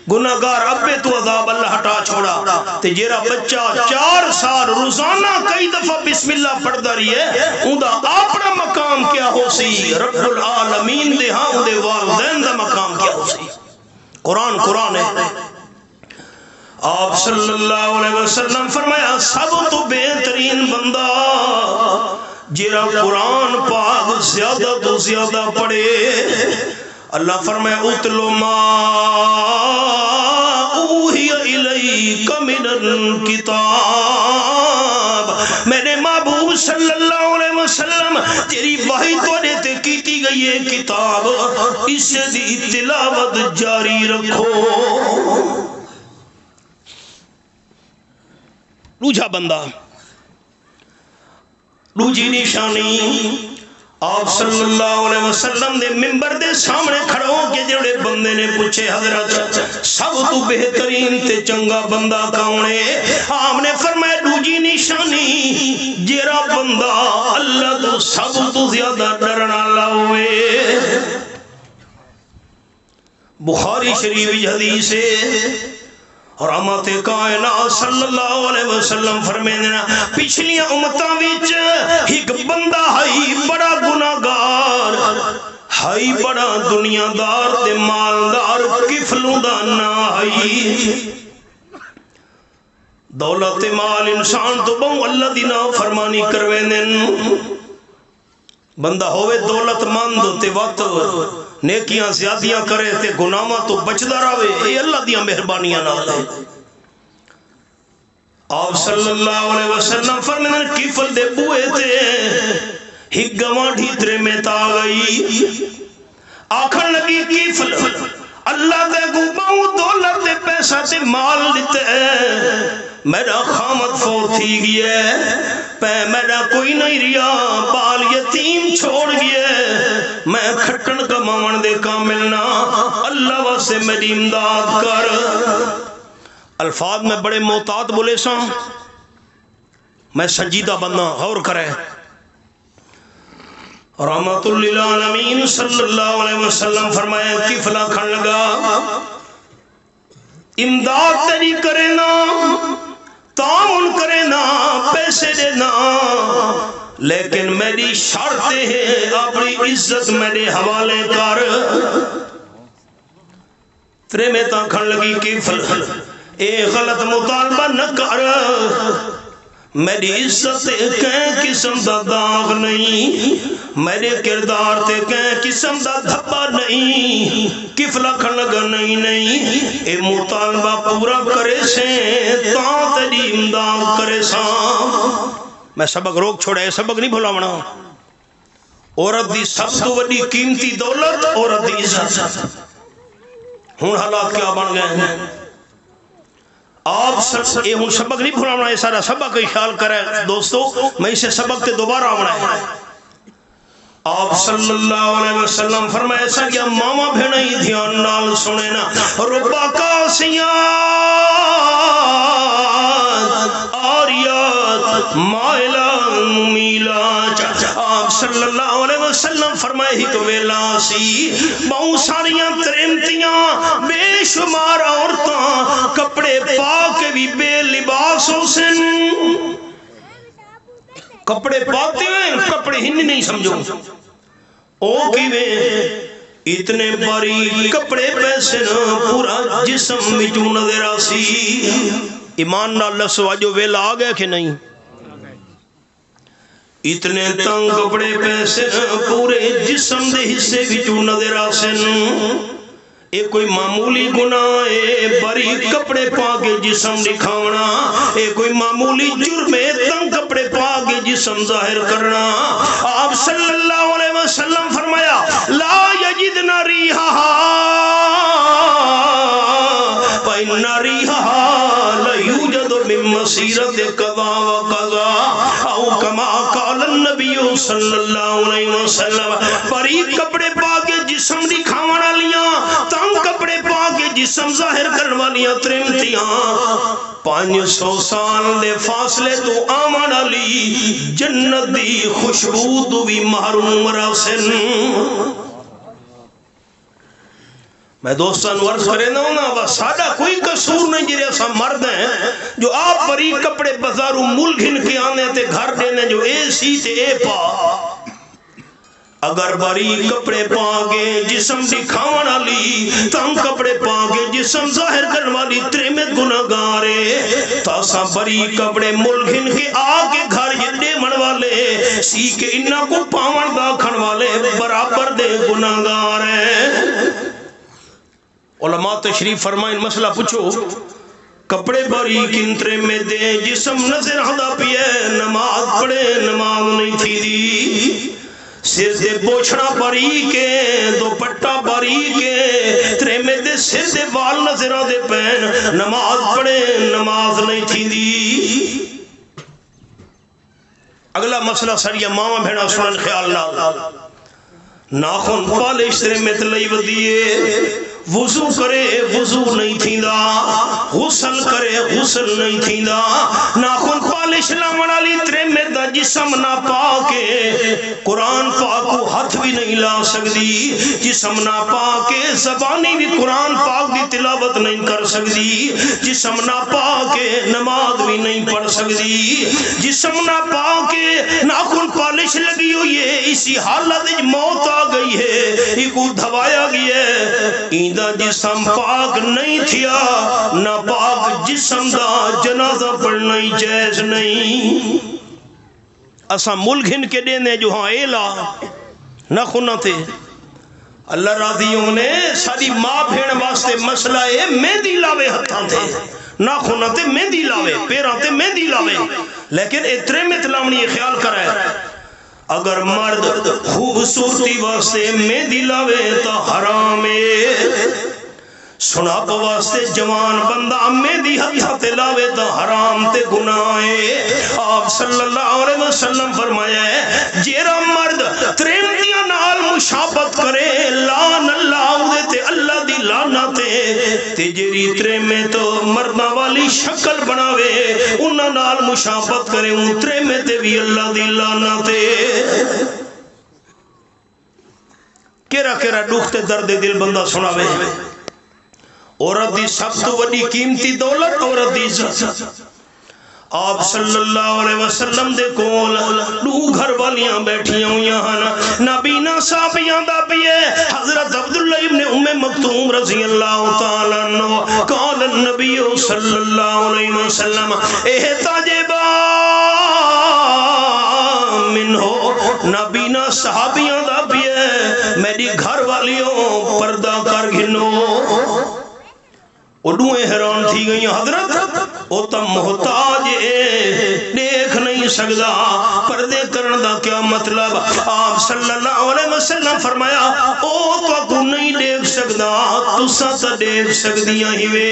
گناہگار ابے تو عذاب اللہ ہٹا چھوڑا تے جیرا بچہ 4 سال روزانہ کئی دفعہ بسم اللہ پڑھدا رہی ہے اوندا اپنا مقام کیا ہو سی رب العالمین دے ہاں اودے والدین دا مقام کیا ہو سی قرآن ہے آپ صلی اللہ علیہ وسلم فرمایا سب تو بہترین بندہ جیرا قرآن پاک زیادہ تو زیادہ پڑھے اللہ فرمایا اتلو ما اوحی الیک من الکتاب میرے محبوب صلی اللہ علیہ وسلم تیری وحی توڑے تے کیتی گئی ہے کتاب اس دی تلاوت جاری رکھو دوجا بندہ دوجی نشانی آپ صلی اللہ علیہ وسلم دے ممبر دے سامنے کھڑو کے جڑے بندے نے پوچھے حضرت سب تو بہترین تے چنگا بندہ کون ہے آپ نے فرمایا دوجی نشانی جیرا بندہ اللہ تو سب تو زیادہ ڈرنا لاؤے بخاری شریف حدیث ہے اور امت کائنات صلی اللہ علیہ وسلم فرمیندے پچھلی امتاں وچ ایک بندہ ہے بڑا گناہگار ہے بڑا دنیا دار تے مالدار کفلوں دا نا ہے دولت مال انسان تو بہو اللہ دی نافرمانی کرویندن بندہ ہوئے دولت مند تے وقت نیکیاں زیادیاں کرے تے گناہاں تو بچدا رہے اے اللہ دیاں مہربانیاں نال ہے آپ صلی اللہ علیہ وسلم فرمانے کفل دے بوئے تے ہک گواڈھی ترے میں تا گئی آکھن لگی کفل اللہ دے گو دولت دے پیسہ تے مال دیتے میرا خامد فوت تھی گیا پہ میرا کوئی نہیں ریا بال یتیم چھوڑ گیا میں کھٹن کا مامن دے کام ملنا اللہ واسے میری امداد کر الفاظ میں بڑے محتاط بولے سا میں سنجیدہ بندہ غور کرے رحمت للعالمین صلی اللہ علیہ وسلم فرمایا کفلا کھن لگا امداد تیری کرے نا تعاون کرے نا پیسے دینا لیکن میری شرط ہے اپنی عزت میرے حوالے کر ترے میں تا کھن لگی کفل اے غلط مطالبہ نہ کر میری عزت کہیں قسم دا داغ نہیں میرے کردار تے کہیں قسم دا دھبا نہیں کفلا کھن لگا نہیں اے مطالبہ پورا کرے سے تاں تیری امداد کرے سا میں سبق روک چھوڑے سبق نہیں بھولا منا عورت دی سب تو بڑی قیمتی دولت عورت دی عزت ہون حالات کیا بن گئے ہیں آپ سبق نہیں بھولا یہ سارا سبق ہی خیال کرے دوستو میں اسے سبق تے دوبارہ آمنا ہے آپ صلی اللہ علیہ وسلم فرمائے ایسا کیا ماما بھینا ہی دھیان نال سنے نا ربا کاسیات آریات مائلات ممیلات آپ صلی اللہ علیہ وسلم فرمائے ہی تو ویلا سی بہت ساریاں ترمتیاں بے شمار عورتاں کپڑے پاک بھی بے لباس ہو سن کپڑے پاتے ہیں کپڑے ہی نہیں سمجھو او کی میں اتنے باری کپڑے پیسے نہ پورا جسم وچوں نظر آسی ایمان نہ اللہ سواجو ویلا آ گیا کہ نہیں اتنے تنگ کپڑے پیسے پورے جسم دے حصے وچوں نظر آسن اے کوئی معمولی گناہ ہے بری کپڑے پا کے جسم دکھاونا اے کوئی معمولی جرم ہے تنگ کپڑے پا کے جسم ظاہر کرنا آپ صلی اللہ علیہ وسلم فرمایا لا یجدنا ریحہا فإن ریحہا لیوجد من مسیرت قضا و قضا او کما قال النبی صلی اللہ علیہ وسلم بری کپڑے پا کے جسم دکھاونا لیاں تنگ کپڑے پا کے جسم ظاہر کرنے والیاں ترمتیاں 500 سال دے فاصلے تو آمان علی جنت دی خوشبو تو بھی محروم رسن میں دوستان ورز کرے نہ ہونا بس سادہ کوئی قصور نہیں جرے ایسا مرد ہیں جو آپ بری کپڑے بزارو ملک ہن کے آنے تے گھر دینے جو اے سی تے اے پا اگر بری کپڑے پاگے جسم دکھاون والی تنگ کپڑے پاگے جسم ظاہر کرنے والی تریمت گناہگارے تاسا بری کپڑے ملگن کے آگے گھر جڑے من والے سی کے انہا کو پاون داکھن والے برابر دے گناہگار ہیں۔ علماء تشریف فرمائیں مسئلہ پوچھو کپڑے بری کنترے میں دے جسم نظر ہدا پیے نماز پڑھے نماز نہیں تھی دی سر دے بوچھنا بری کے دوپٹہ بری کے ترے میں دے سر دے وال نظرہ دے پین نماز پڑھے نماز نہیں تھی دی۔ اگلا مسئلہ سڑیا ماما بھیڑا سنن خیال ناخن پالش ترے میں تلئی ودیے وضو کرے وضو نہیں تھیندا غسل کرے غسل نہیں تھیندا ناخن پالش لاون والی ترے میں دا جسم نہ پاکے قرآن پاک کو ہاتھ بھی نہیں لا سکتی جسم نہ پاکے زبانی بھی قرآن پاک دی تلاوت نہیں کر سکتی جسم نہ پاکے نماز بھی نہیں پڑھ سکتی جسم نہ پاکے ناخن پالش لگی ہوئی ہے اسی حالت موت آ گئی ہے ایک دھوایا گیا ہے دا جسم پاک نہیں تھیا نہ پاک جسم دا جنازہ پڑھنا ہی جائز نہیں۔ اسا ملگن کے دینے جو ہاں ایلا نہ خونا تھے اللہ راضیوں نے ساری ماں بھیڑ واسطے مسئلہ ہے مہندی لاوے ہتھاں تھے نہ خونا تھے مہندی لاوے پیراں تھے مہندی لاوے لیکن اترے میں تلاونی یہ خیال کر رہا ہے اگر مرد خوبصورتی واسطے مہندی لاوے تو حرام ہے سناپ واسطے جوان بندہ مہندی ہتھا تے لاوے تو حرام تے گناہ ہے۔ آپ صلی اللہ علیہ وسلم فرمایا ہے جیرا مرد تریمتیاں نال مشابت کرے لان اللہ دے تے اللہ دی لعنتے تے جیری تریمے تو مردہ والی شکل بناوے انہاں نال مشابت کرے ان تریمے تے بھی اللہ دی لعنتے کیرا کیرا دکھتے درد دل بندہ سناوے عورت دی سب تو بڑی قیمتی دولت عورت دی عزت آپ صلی اللہ علیہ وسلم دے کول دو گھر والیاں بیٹھیاں ہویاں ہن نبینا صحابیاں دا پیے حضرت عبداللہ ابن ام مکتوم رضی اللہ تعالیٰ عنہ قال النبی صلی اللہ علیہ وسلم احتجبا منہو نبینا صحابیاں دا پیے میری گھر والیوں پردہ کر گھنو اڈویں حیران تھی گئی حضرت او تم محتاج دیکھ نہیں سکدا پردے کرن دا کیا مطلب آپ صلی اللہ علیہ وسلم فرمایا او تو نہیں دیکھ سکدا تسا تا دیکھ سکدیاں ہی وے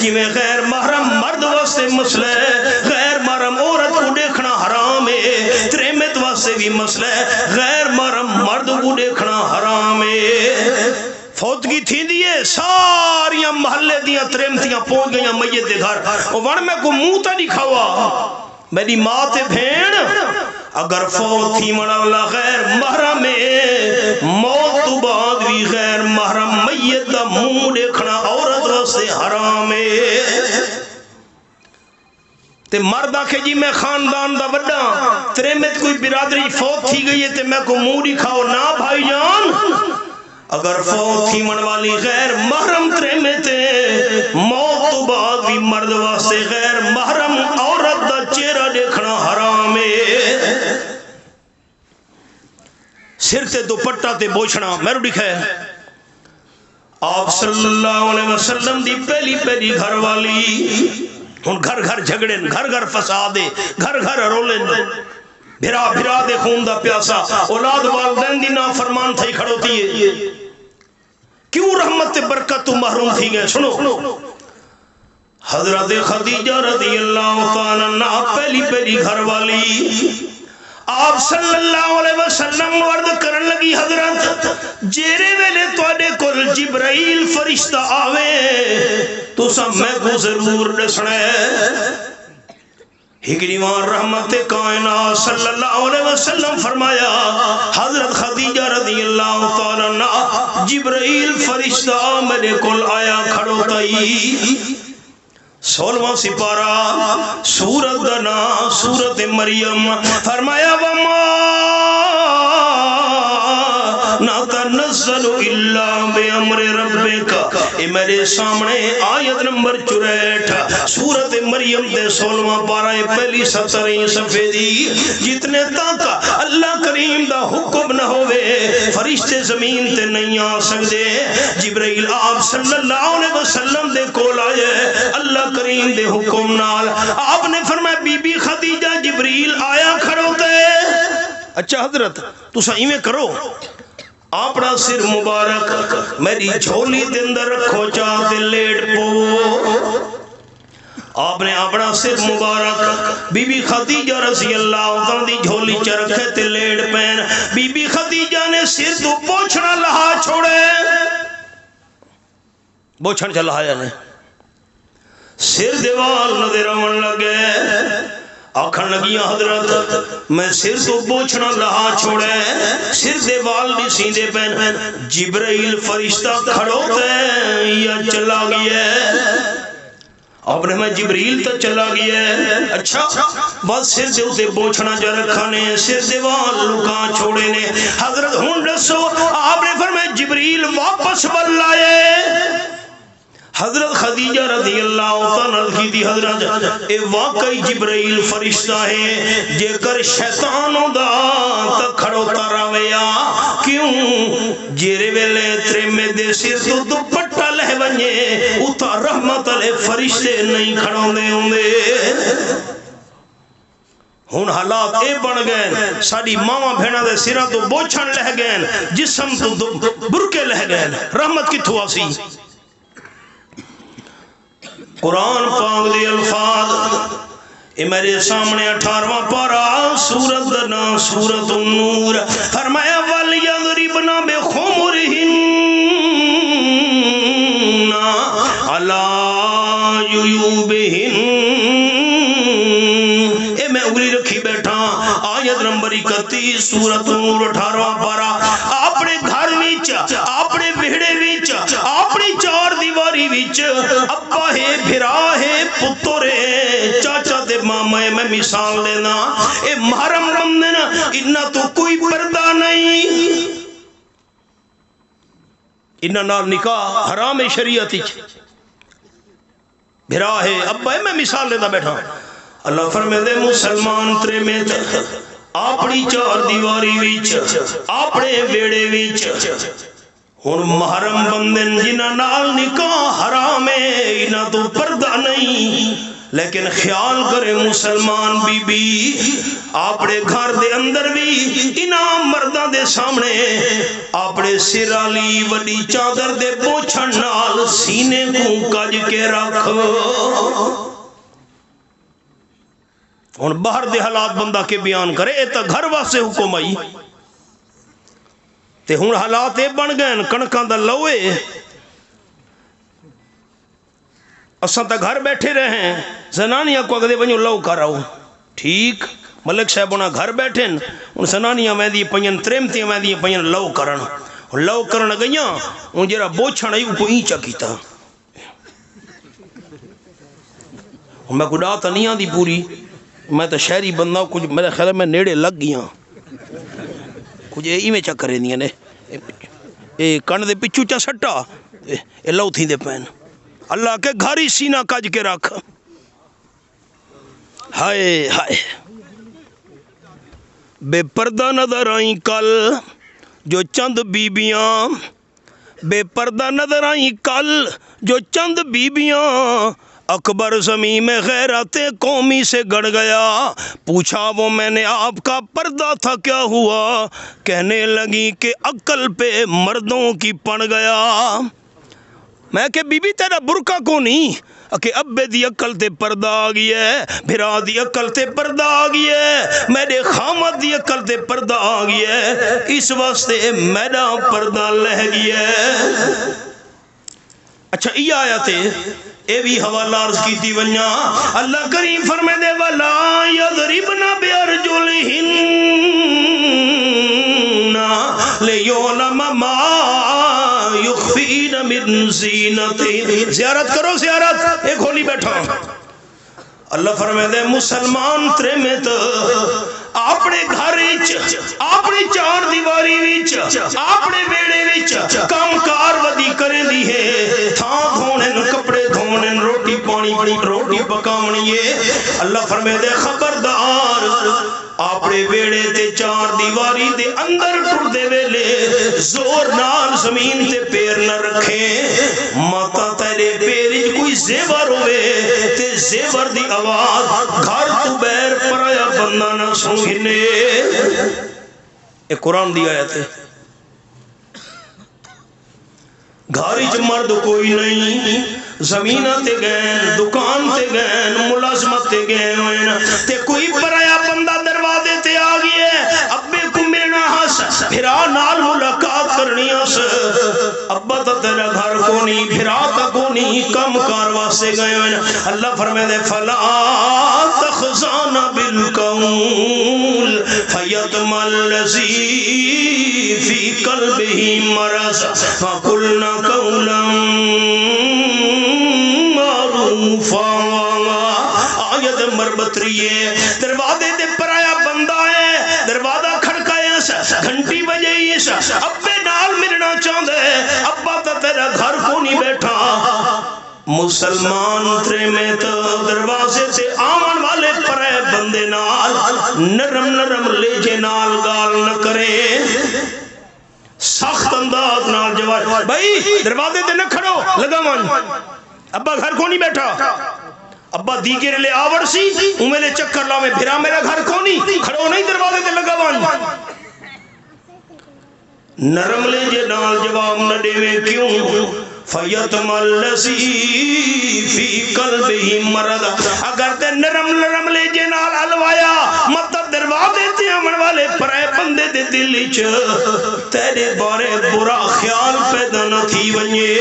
جی میں غیر محرم مرد واسطے مسئلہ ہے غیر محرم عورت کو دیکھنا حرام ہے تریمت واسطے بھی مسئلہ ہے غیر محرم مرد کو دیکھنا حرام ہے فوتگی تھی دیئے ساریاں محلے دیاں تریمتیاں پہنچ گئیاں میت دے گھر ون میں کو منہ تا دکھاوا میری ماں تے بھین اگر فوت تھی مناولا غیر محرم موت تو بعد بھی غیر محرم میت دا منہ دیکھنا عورت واسطے حرام ہے تے مردہ کہ جی میں خاندان دا بڑا تریمت کوئی برادری فوت تھی گئی ہے تے میں کو منہ دکھاؤ نہ بھائی جان اگر فوت تھی من والی غیر محرم تریمے تے موت تو بعد بھی مرد واسطے غیر محرم عورت دا چہرہ دیکھنا حرام ہے سر تے دوپٹہ تے بوچھنا میرے دکھا ہے آپ صلی اللہ علیہ وسلم دی پہلی گھر والی ان گھر گھر جھگڑیں گھر گھر فسادے گھر گھر رولیں بھرا دے خون دا پیاسا اولاد والدین دی نافرمان تھئی کھڑوتی ہے کیوں رحمت برکت تو محروم تھی گئے سنو حضرت خدیجہ رضی اللہ تعالیٰ عنہ پہلی گھر والی آپ صلی اللہ علیہ وسلم ورد کرن لگی حضرت جیرے ویلے توڑے کل جبرائیل فرشتہ آوے تو سب میں کو ضرور دسنے ہکریوان رحمت کائنات صلی اللہ علیہ وسلم فرمایا حضرت خدیجہ رضی اللہ تعالیٰ عنہ جبرائیل فرشتہ میرے کول آیا کھڑو تائی 16واں سپارہ سورت دنا سورت مریم فرمایا وما نا تنزل الا بامر ربک اے میرے سامنے آیت نمبر 64 سورت مریم دے 16واں پارہ پہلی 17 صفحے دی جتنے تک اللہ کریم دا حکم نہ ہوئے فرشتے زمین تے نہیں آ سکتے جبرائیل آپ صلی اللہ علیہ وسلم دے کول آئے اللہ کریم دے حکم نال آپ نے فرمایا بی بی خدیجہ جبرائیل آیا کھڑوتے اچھا حضرت تو صحیح میں کرو اپنا سر مبارک میری جھولی دے اندر رکھو چاہتے لیٹ پو آپ نے اپنا سر مبارک بی بی خدیجہ رضی اللہ عنہ دی جھولی چ رکھے تے لیٹ پین بی بی خدیجہ نے سر تو پوچھنا لہا چھوڑے بوچھن چلا آیا نے سر دیوال نظر آن لگے آکھن لگیاں حضرت میں سر تو پوچھنا لہا چھوڑے سر دیوال دی سیندے پین جبرائیل فرشتہ کھڑو تے یا چلا گیا آپ نے میں جبریل تا چلا گیا اچھا بس سر دے اتے بوچھنا جا رکھا نے سر دیوال لکا چھوڑے نے حضرت ہون رسو آپ نے فرمایا جبریل واپس بل لائے حضرت خدیجہ رضی اللہ عنہ کی دی حضرت اے واقعی جبرائیل فرشتہ ہے جے کر شیطانوں دا تک کھڑو تراویا کیوں جیرے ویلے ترے میں دے سر تو دوپٹا لہ ونجے اتا رحمت علیہ فرشتے نہیں کھڑوں دے ہوں دے ہون حالات اے بن گئے ساڑی ماما بھینا دے سرہ تو بوچھن لہ گئے جسم تو برکے لہ گئے رحمت کی تھوا سی قرآن پاک دے الفاظ اے میرے سامنے 18واں پارہ سورت دنا سورت النور فرمایا وَلْيَضْرِبْنَ بِخُمُرِهِنَّ عَلَىٰ جُيُوبِهِنَّ اے میں اگلی رکھی بیٹھا آیت نمبر 31 سورت النور 18واں پارہ اپنے گھر وچ اپنے بہڑے وچ اپنی چار دیواری وچ ابا ہے بھرا ہے پتر ہے چاچا تے ماما ہے میں مثال دینا اے محرم بندن انہاں تو کوئی پردہ نہیں انہاں نال نکاح حرام ہے شریعت وچ بھرا ہے ابا ہے میں مثال دینا بیٹھا اللہ فرمائے دے مسلمان ترے میں اپنی چار دیواری وچ اپنے بیڑے وچ ہن محرم بندن جنہ نال نکاح حرام ہے انہاں تو پردہ نہیں لیکن خیال کرے مسلمان بی بی اپنے گھر دے اندر بھی انہاں مردہ دے سامنے اپنے سرالی وڈی چادر دے بوچھن نال سینے کو کج کے رکھ ہن باہر دے حالات بندہ کے بیان کرے اے تا گھر واسے حکم آئی تے ہن حالات اے بن گئے کنکاں دا لوے اساں تا گھر بیٹھے رہے ہیں زنانیاں کو اگدے ونجو لو کراؤ ٹھیک ملک صاحب انہاں گھر بیٹھے ان زنانیاں ویندی پین تریمتیاں ویندی پین لو کرن گئیاں ان جرا بوچھن ای کو اینچا کیتا میں کو ڈاتا نہیں آندی پوری میں تو شہری بندہ کچھ میرے خیال میں نیڑے لگ گیا کچھ ای میں چکر رہی دیاں نے اے کن دے پچھو چا سٹا اے لو تھی دے پین اللہ کے گھاری سینہ کج کے رکھ ہائے ہائے بے پردہ نظر آئیں کل جو چند بیبیاں بے پردہ نظر آئیں کل جو چند بیبیاں اکبر زمین میں غیرت قومی سے گڑ گیا پوچھا وہ میں نے آپ کا پردہ تھا کیا ہوا کہنے لگی کہ عقل پہ مردوں کی پڑ گیا میں کہ بی بی تیرا برکہ کو نہیں کہ ابے دی عقل تے پردہ آ گئی ہے بھرا دی عقل تے پردہ آ گئی ہے میرے خامد دی عقل تے پردہ آ گئی ہے اس واسطے میرا پردہ لہ گئی ہے اچھا یہ آیت اے بھی حوالہ عرض کی تھی ونیا اللہ کریم فرمائے دے وَلَا يَضْرِبْنَ بِأَرْجُلِهِنَّ لِيُعْلَمَ مَا يُخْفِينَ مِن زِينَتِهِنَّ زیارت کرو زیارت ایک ہولی بیٹھا اللہ فرمائے دے مسلمان ترے میں تو اپنے گھر اپنی چار دیواری وچ اپنے بیڑے وچ کام کار ودی کریں دی ہے تھان دھونے کپڑے دھونے روٹی پانی روٹی پکاونی ہے اللہ فرمائے دے خبردار اپنے بیڑے تے چار دیواری دے اندر ٹر دے ویلے زور نال زمین تے پیر نہ رکھیں ماتا تیرے پیرج کوئی زیور ہوئے تے زیور دی آواز گھر تو بیر پرایا بندہ نہ سنگھنے ایک قرآن دی آیت ہے گھاری چ مرد کوئی نہیں زمینہ تے گئن دکان تے گئن ملازمت تے گئن تے کوئی پرایا بندہ دروازے تے آ گیا ابے کو ملنا ہس پھرا نال ملاقات کرنی ہس ابا تا تیرا گھر کو نہیں پھرا تا کو نہیں کم کار واسطے گئن اللہ فرمائے دے فلا تخزان بالقول فیتم الذی فی قلبہ مرض فقلنا قولا معروفا آیت مربطری ہے دروازے دے پرایا بندہ ہے دروازہ کھڑکائے گھنٹی بجائی ابے نال ملنا چاہتا ہے ابا تا تیرا گھر کو نہیں بیٹھا مسلمان ترے میں تو دروازے سے آمن والے پرے بندے نال نرم نرم لیجے نال گال نہ کرے سخت انداز نال جواب بھائی دروازے تے نہ کھڑو لگا مان ابا گھر کو نہیں بیٹھا ابا دیگر لے آور سی میرے چکر لا میں پھرا میرا گھر کو نہیں کھڑو نہیں دروازے تے لگا مان نرم لے جے نال جواب نہ دے میں کیوں فیتم الذی فی قلبہ مرض اگر تے نرم نرم لے جے نال الوایا مطلب دروازے تے آمن والے پرے بندے دے دل وچ تیرے بارے برا خیال پیدا نہ تھی ونجے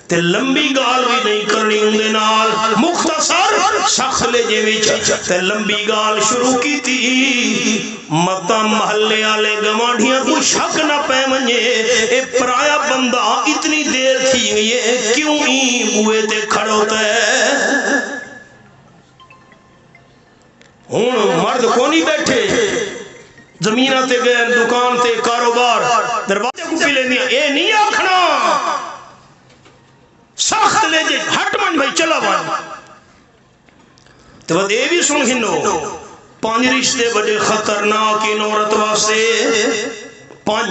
تے لمبی گال بھی نہیں کرنی اندے نال مختصر شخص لے جے وچ تے لمبی گال شروع کی تھی متا محلے آلے گوانڈیاں کو شک نہ پہ منجے اے پرایا بندہ اتنی دیر تھی یہ کیوں ہی ہوئے تے کھڑوتا ہے ہون مرد کو نہیں بیٹھے زمینہ تے گئے دکان تے کاروبار دروازے کو پی لیں دیا اے نہیں آکھنا سخت لے جے ہٹ من بھائی چلا بان تو بات اے بھی سن ہنو پانچ رشتے بڑے خطرناک نورت واسے پانچ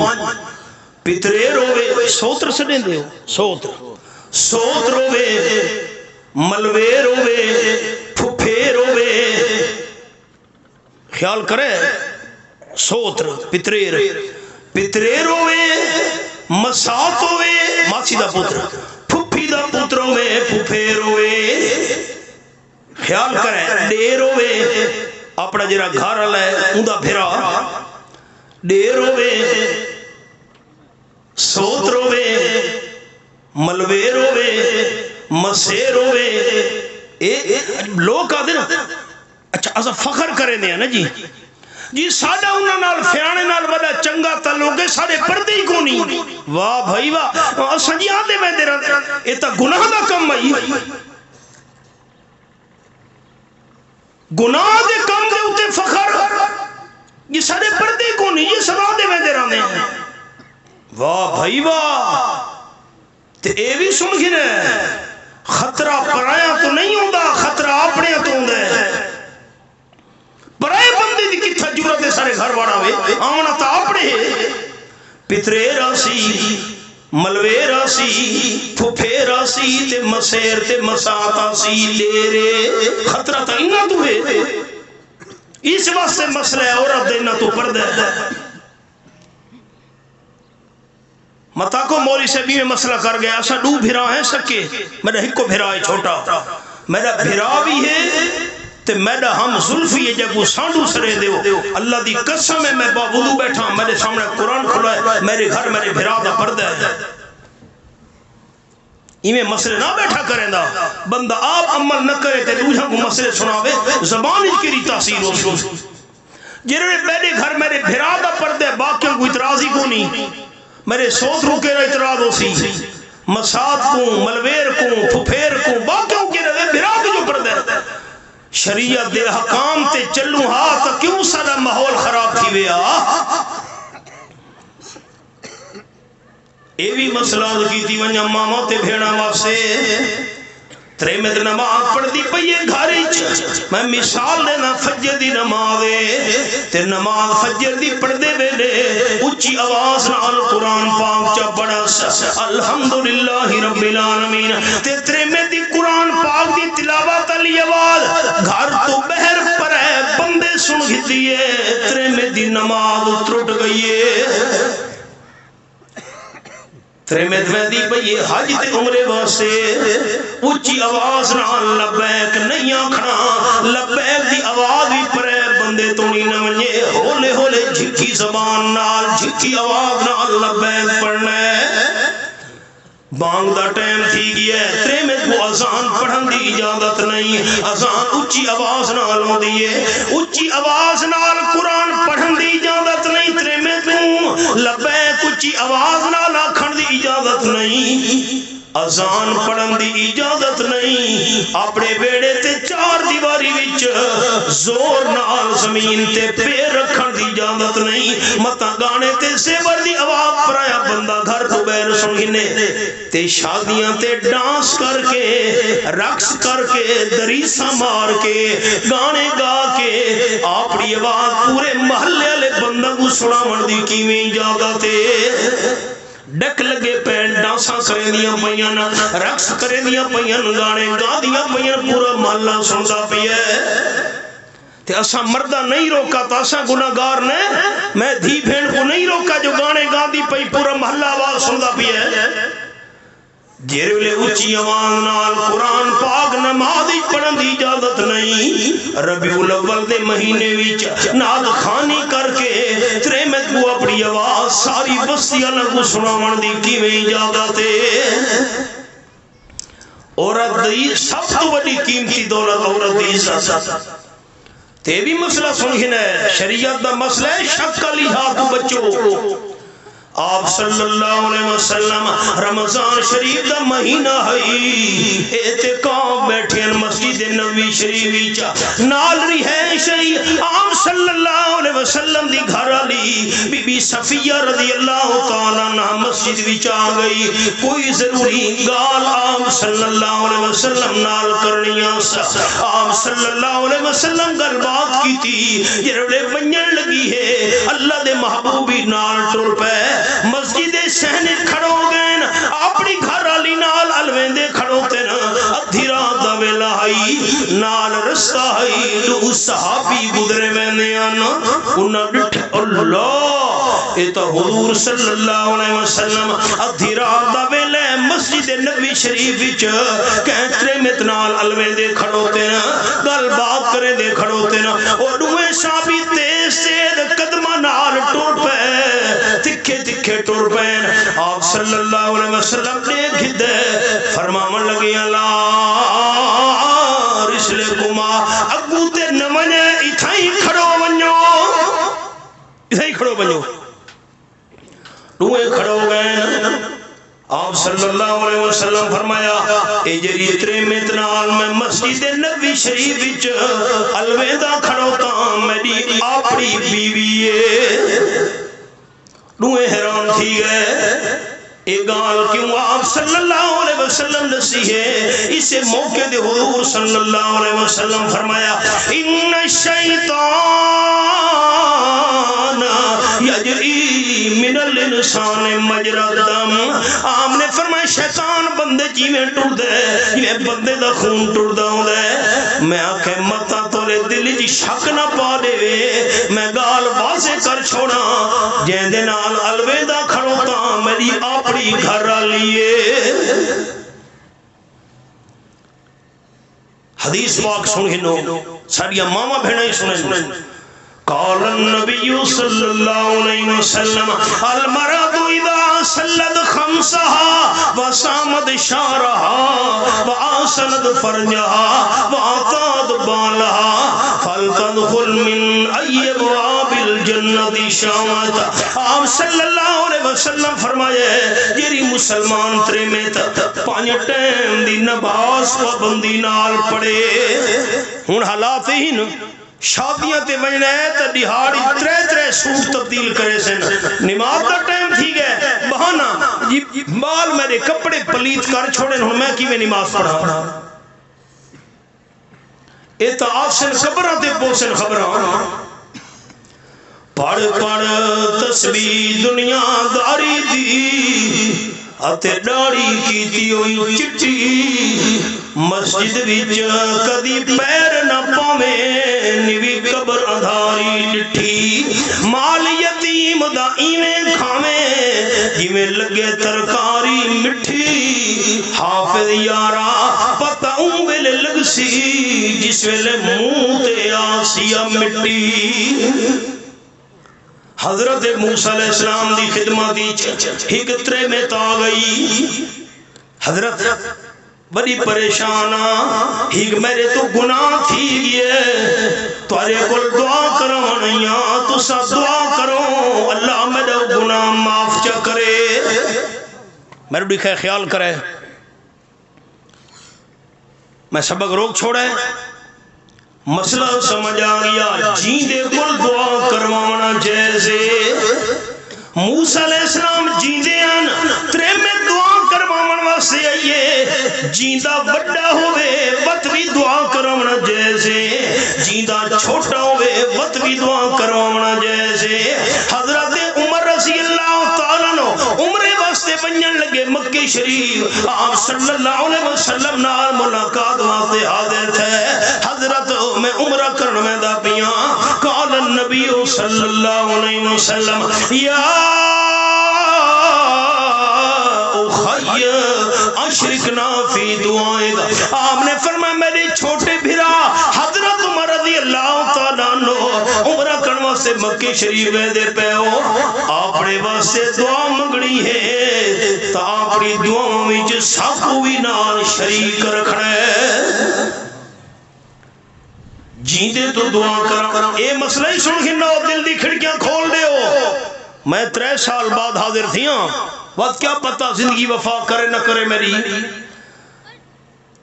پترے روے سوتر سڑیں دے سوت روے ملوے روے پھپے روے خیال کرے سوتر پترے روے مسات ہوئے ماسی دا پتر پھپی دا پتر ہوئے پھپے روے خیال کرے ڈیر ہوئے اپنا جرا گھر لے اندہ بھیرا ڈیر ہوئے سوت روے ملوے روے مسے روے لوگ کہتے نا اچھا ایسا فخر کریں دیا نا جی ساڑھا انہاں نال فیانے نال بڑا چنگا تعلق ہے ساڑھے پردے ہی کو نہیں واہ بھائی واہ سنجی آدھے میں دے رہا یہ تا گناہ دا کم بھائی گناہ دے کم دے اتے فخر یہ ساڑھے پردے کو نہیں یہ سب آدھے میں دے رہا واہ بھائی واہ تے اے بھی سن گھنے خطرہ پرایا تو نہیں ہوندہ خطرہ اپنے تو ہوندہ ہے برائے بندے دی کتھا جورت ہے سارے گھر وارا ہوئے آمنا تا اپنے پترے راسی ملوے راسی پھپے راسی تے مسیر تے مساتا سی لیرے خطرہ تا انہا تو ہے اس واسطے مسئلہ ہے عورت دینا تو پردہ ہے متا کو مولی سے بھی میں مسئلہ کر گیا ایسا دو بھیرا ہیں سکے میرا ہکو بھیرا ہے چھوٹا میرا بھیرا بھی ہے تے میرا ہم ظلفی ہے جب وہ سانڈو سرے دیو اللہ دی قسم ہے میں وضو بیٹھا میرے سامنے قرآن کھلا ہے میرے گھر میرے بھیرا دا پردہ ہے ایویں مسئلے نہ بیٹھا کریں دا بندہ آپ عمل نہ کرے تے دوسرا کو مسئلے سناوے زبان اس کی تاثیر ہو جنہوں میرے گھر میرے بھرا دا پردے باقیوں کو اعتراضی کو نہیں میرے سوت روکے رہا اعتراض ہو سی مساد کو ملویر کو پھپھیر کو باقیوں کے رہے بھرا کے جو پردے شریعت دے حکام تے چلوں ہاں تو کیوں سارا ماحول خراب تھی ویا اے بھی مسئلہ کی تھی ونیا ماما تے بھیڑا واسے ترے میں نماز پڑھ دی پئیے گھاری میں مثال دینا فجر دی نمازے تے نماز فجر دی پڑھ دے ویلے اچھی آواز نال قرآن پاک چا پڑھا الحمدللہ رب العالمین تے ترے میں دی قرآن پاک دی تلاوت علی آواز گھر تو بہر پر ہے بندے سن گی دیئے ترے میں دی نماز ترٹ گئیے ترمید ویدی بھئی حج تے عمرے واسے اچھی آواز نال لبیک نہیں آکھنا لبیک دی آواز بھی پرے بندے تو نہیں نمجے ہولے ہولے جھکی زبان نال جھکی آواز نال لبیک پڑھنا ہے بانگ دا ٹائم تھی گیا ہے ترمید کو اذان پڑھن دی اجازت نہیں اذان اچھی آواز نال ہو دیئے اچھی آواز نال قرآن پڑھن دی اجازت نہیں ترمید کو لبیک اچھی آواز نال آکھن دی اجازت نہیں اذان پڑھن دی اجازت نہیں اپنے بیڑے تے چار دیواری وچ زور نال زمین تے پیر رکھن دی اجازت نہیں متا گانے تے زیور دی آواز پرایا بندہ گھر تو بیر سنگینے تے شادیاں تے ڈانس کر کے رقص کر کے دریسہ مار کے گانے گا کے اپنی آواز پورے محلے والے بندہ کو سنا من دی کیویں اجازت ڈک لگے پین ڈانساں کریں دیاں پئیاں رقص کریں دیاں پئیاں گانے گا دیاں پئیاں پورا محلہ سنتا پئی ہے تے اساں مردہ نہیں روکا تو اساں گناہگار نے میں دھی بھین کو نہیں روکا جو گانے گا دی پئی پورا محلہ آواز سنتا پئی ہے جیرے اچھی آواز نال قرآن پاک نماز پڑھن دی اجازت نہیں ربیع الاول دے مہینے وچ ناد خانی کر کے ترمید کو اپنی آواز ساری بستیاں کو سناون دی کیویں اجازت ہے عورت دی سب تو بڑی قیمتی دولت عورت دی عزت تے بھی مسئلہ سنگھنا ہے شریعت دا مسئلہ ہے شک کا لحاظ تو بچو آپ صلی اللہ علیہ وسلم رمضان شریف دا مہینہ ہے اعتکاف بیٹھے ہیں مسجد نبوی شریف نال رہائش شریف آپ صلی اللہ علیہ وسلم دی گھر علی بی بی صفیہ رضی اللہ تعالیٰ عنہ مسجد وچ آ گئی کوئی ضروری گال آپ صلی اللہ علیہ وسلم نال کرنیاں آپ صلی اللہ علیہ وسلم گل بات کی تھی جڑے ونجن لگی ہے اللہ دے محبوبی نال ٹر پے مسجد سہنے کھڑو گئن اپنی گھر علی نال الویندے کھڑو تین ادھی رات دا ویلا ہائی نال رستہ ہائی دو صحابی گزرے ویندے آنا انہاں ڈٹھ اللہ اے تو حضور صلی اللہ علیہ وسلم ادھی رات دا ویلا مسجد نبوی شریف وچ کہترے متنال الویندے کھڑو تین گل بات کرے دے کھڑو تین اور دوے صحابی تیز تیز قدمہ نال ٹوٹ پہ تکھے تکھے ٹور پین آپ صلی اللہ علیہ وسلم نے گھدے فرماون لگی اللہ رسل کما اگو تے نمنے اتھائی کھڑو ونجو اتھائی کھڑو ونجو دوئے کھڑو گئے آپ صلی اللہ علیہ وسلم فرمایا اے جری اترے متنال میں مسجد نبوی شریف وچ الویدہ کھڑو تا میری اپنی بیوی ہے دوئے حیران تھی گئے اے گال کیوں آپ صلی اللہ علیہ وسلم نسی ہے اسے موقع دے حضور صلی اللہ علیہ وسلم فرمایا ان الشیطان یجری من الانسان مجرى الدم آپ نے فرمایا شیطان بندے جیویں ٹر دے یہ بندے دا خون ٹر دا دے میں آکھے متا تولے دل جی شک نہ پا دے وے میں گال واضح کر چھوڑا جین دے نال الویدہ کھڑو تا میری اپنی گھر لیے حدیث پاک سنگھنو ساڑیا ماما بھینا ہی سنیں قال النبی صلی اللہ علیہ وسلم المرض اذا سلد خمسها وصامد شعرها وآسند فرجها وآتاد بالها فلتدخل من أي أبواب الجنة شاءت. آپ صلی اللہ علیہ وسلم فرمائے جیری مسلمان ترے میں پانچ ٹائم دی نماز پابندی نال پڑے. ہن حالات ہی نا شادیاں تے وجنا ہے تے دہاڑی ترے سوٹ تبدیل کرے سن. نماز دا ٹائم تھی گئے بہانا مال میرے کپڑے پلیت کر چھوڑے ہن میں کیویں نماز پڑھا. اے تا آپ سے خبراں تے پوسن خبراں پڑھ پڑھ تسبیح دنیا داری دی اتے ڈاڑی کیتی ہوئی چٹی مسجد وچ کدی پیر نہ پاویں نیوی قبر اندھاری ڈٹھی. مال یتیم دا ایویں کھاویں جویں لگے ترکاری مٹھی. حافظ یارا پتہ اون ویلے لگ سی جس ویلے منہ تے آسیا مٹی. حضرت موسیٰ علیہ السلام دی خدمت ایک ترے میں تا گئی. حضرت بڑی پریشانا ایک میرے تو گناہ تھی گئے توارے کل دعا کرو نہیں تو سا دعا کرو اللہ میرے گناہ معاف چا کرے. میرے بھی خیال کرے میں سبق روک چھوڑے مسئلہ سمجھ آگیا. جیندے کل دعا کروانا جیسے موسیٰ علیہ السلام جیندے ہیں ترے میں دعا کروانا واسے آئیے. جیندہ بڑا ہوئے وقت بھی دعا کروانا جیسے جیندہ چھوٹا ہوئے وقت بھی دعا کروانا جیسے. حضرت عمر رضی اللہ تعالیٰ نو عمرے واسطے بنجن لگے مکہ شریف. آپ صلی اللہ علیہ وسلم نال ملاقات واسطے حاضر تھے. حضرت میں عمرہ کرنے میں دا پیاں قال النبی صلی اللہ علیہ وسلم یا اخی اشرکنا فی دعائیں. آپ نے فرمایا میرے چھوٹے بھرا حضرت عمر رضی اللہ تعالیٰ عنہ عمرہ کرنے سے مکہ شریف میں دے پہ ہو آپ نے واسے دعا منگنی ہے تا آپ نے دعاوں میں ساکو بھی نال شریک رکھنا ہے. جیندے تو دعا کرا اے مسئلہ ہی سن گھننا ہو دل دی کھڑکیاں کھول دے ہو. میں 3 سال بعد حاضر تھی ہاں وقت کیا پتا زندگی وفا کرے نہ کرے میری.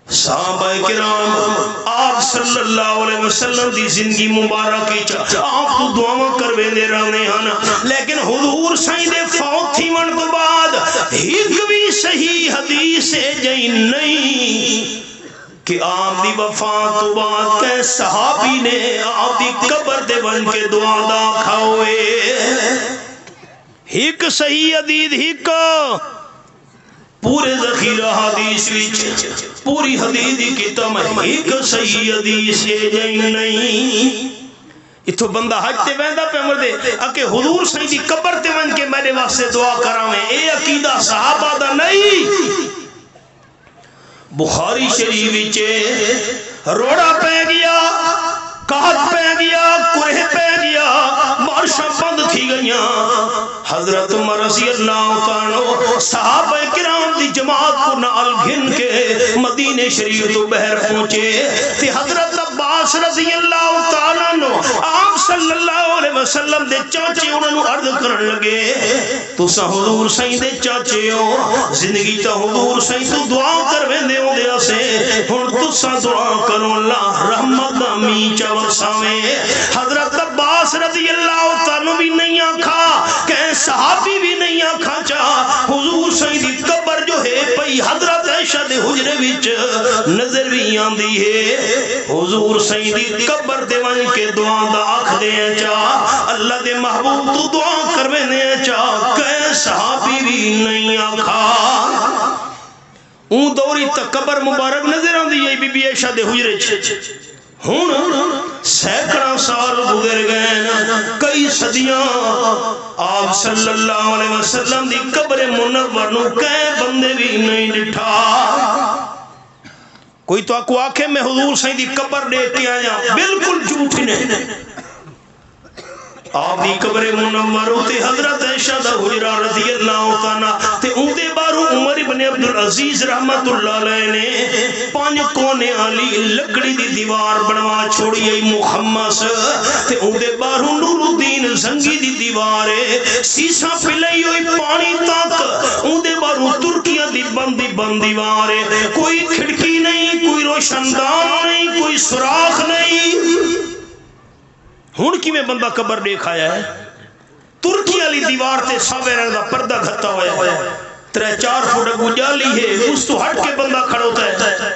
صحابہ کرام آپ صلی اللہ علیہ وسلم دی زندگی مبارک آپ تو دعاواں کروے دے رہنے ہیں لیکن حضور سائیں دے فوت تھی من تو بعد ایک بھی صحیح حدیث ہے جائیں نہیں کہ آپ دی وفات تو بعد کہ صحابی نے آپ دی قبر دے بن کے دعا دا کھاوے. ایک صحیح حدیث ایک پورے ذخیرہ حدیث وچ پوری حدیث دی کتاب میں ایک صحیح حدیث ہے جائیں نہیں. اتھو بندہ حج تے ویندا پہ مردے اکے حضور سائیں دی قبر تے ون کے میرے واسطے دعا کراویں. اے عقیدہ صحابہ دا نہیں. بخاری شریف وچ روڑا پہ گیا کہت پہ گیا کوہ پہ گیا بارشاں بند تھی گئیاں. حضرت عمر رضی اللہ تعالیٰ صحابہ کرام دی جماعت کو نال گھن کے مدینہ شریف تو بہر پہنچے تے حضرت عباس رضی اللہ تعالیٰ نو آپ صلی اللہ علیہ وسلم دے چاچے انہوں عرض کرن لگے تو سا حضور سائیں دے چاچے ہو زندگی تا حضور سائیں تو دعا کر ویندے ہوں دے اسے ہن تو سا دعا کرو اللہ رحمت امی چاوساویں. حضرت عباس رضی اللہ تعالیٰ بھی نہیں آکھا کہ صحابی بھی نہیں آکھا چاہ حضور سائیں دی قبر جو ہے پئی حضرت عائشہ دے حجرے وچ نظر بھی آندی ہے. حضور سائیں دی قبر دے ون کے دعا دا آکھ دے چاہ اللہ دے محبوب تو دعا کروے دے چاہ کہ صحابی بھی نہیں آکھا. اون دوری تک قبر مبارک نظر آندی ہے بی بی عائشہ دے حجرے چ. ہون سینکڑا سال گزر گئے کئی صدیاں آپ صلی اللہ علیہ وسلم دی قبر منور نو کئے بندے بھی نہیں ڈٹھا. کوئی تو آکو آکھے میں حضور سائیں دی قبر دیکھ کے آیا بالکل جھوٹ نہیں. آپ دی قبر منور تے حضرت عائشہ دا حجرہ رضی اللہ تعالیٰ تے اون دے بارو عمر ابن عبد العزیز رحمت اللہ علیہ نے 5 کونے والی لکڑی دی دیوار بنوا چھوڑی ہے محمد تے اودے باہروں نور الدین زنگی دی دیوار ہے سیسا پلائی ہوئی پانی تک اودے باہروں ترکیاں دی بند دیوار ہے کوئی کھڑکی نہیں کوئی روشن دان نہیں کوئی سوراخ نہیں ہن کی میں بندہ قبر دیکھایا ہے ترکی والی دیوار تے ساوے رنگ دا پردہ گھتا ہوا ہے 3-4 فٹ اگو جالی ہے اس تو ہٹ کے بندہ کھڑا ہوتا ہے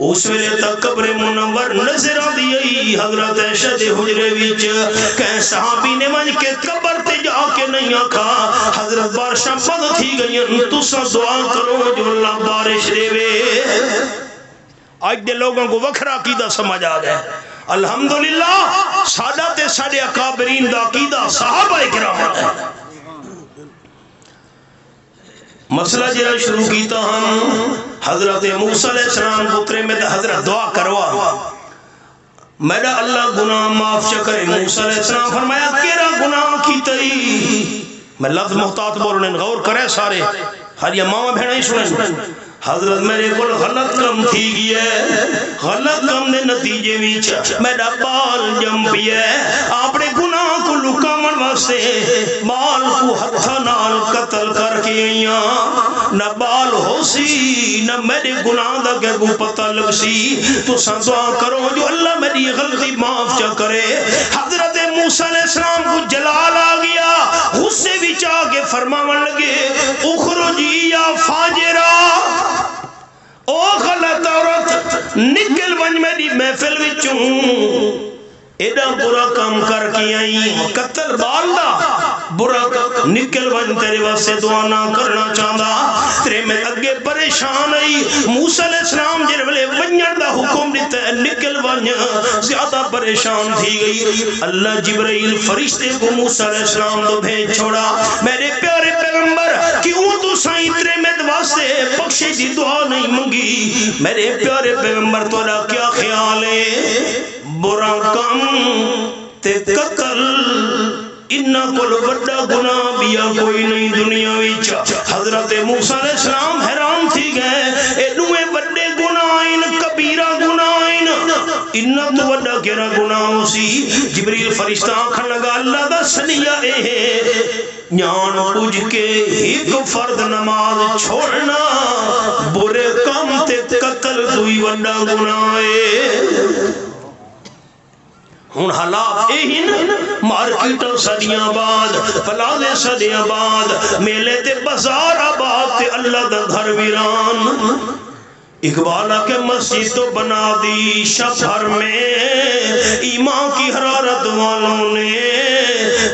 اس ویلے تک قبر منور نظر آدھی حضرت عائشہ دے حجرے وچ کہ صحابی نے من کے قبر تے جا کے نہیں آکھا حضرت بارشاں بند تھی گئی تساں دعا کرو جو اللہ بارش دے وے آج دے لوگوں کو وکھرا عقیدہ سمجھ آ گیا الحمدللہ سادہ تے ساڈے اکابرین دا عقیدہ صحابہ کرام ہے مسئلہ جرا شروع کیتا ہم حضرت موسیٰ علیہ السلام پترے میں حضرت دعا کروا میرا اللہ گناہ معاف چکرے موسیٰ علیہ السلام فرمایا کیرا گناہ کی تئی میں لفظ محتاط بولنے غور کرے سارے ہر یہ ماما بھیڑا ہی سنیں حضرت میرے کو غلط کم تھی گیا ہے غلط کم نے نتیجے ویچ میرا بال جم بھی ہے آپ نے گناہ کو لکا من واسے بال کو ہتھا نال قتل کر کے آئیاں نہ بال ہو سی نہ میرے گناہ دا کہ کو پتہ لگ سی تو دعا کرو جو اللہ میری غلطی معاف چا کرے حضرت موسیٰ علیہ السلام کو جلال آ گیا غصے وچ آ کے فرماون لگے اخرجی یا فاجرہ او غلط عورت نکل ونج میری محفل وچوں ایڈا برا کام کر کے آئی قتل بالدہ برا نکل ون تیرے واسے دعا نہ کرنا چاہتا تیرے میں اگے پریشان آئی موسیٰ علیہ السلام جن والے ونجن دا حکم دیتا ہے نکل ون زیادہ پریشان تھی گئی اللہ جبرائیل فرشتے کو موسیٰ علیہ السلام تو بھیج چھوڑا میرے پیارے پیغمبر کیوں تو سائیں تیرے میں واسے بخشے دی دعا نہیں منگی میرے پیارے پیغمبر تورا کیا خیال ہے برا کام تے قتل انہا کل وڈا گناہ بیا کوئی نہیں دنیا ویچ حضرت موسیٰ علیہ السلام حیران تھی گئے انہویں وڈے گناہین کبیرہ گناہین انہا تو وڈا کیرا گناہ ہو سی جبریل فرشتہ آنکھن لگا اللہ دا سنیہ نیان پوج کے ایک فرد نماز چھوڑنا برے کام تے قتل دوئی وڈا گناہ ہے ہون حالات ایہن مارکیٹوں صدیاں بعد پلازے صدیاں بعد میلے تے بازار آباد تے اللہ دا گھر ویران اقبالہ کے مسجد تو بنا دی شہر میں ایمان کی حرارت والوں نے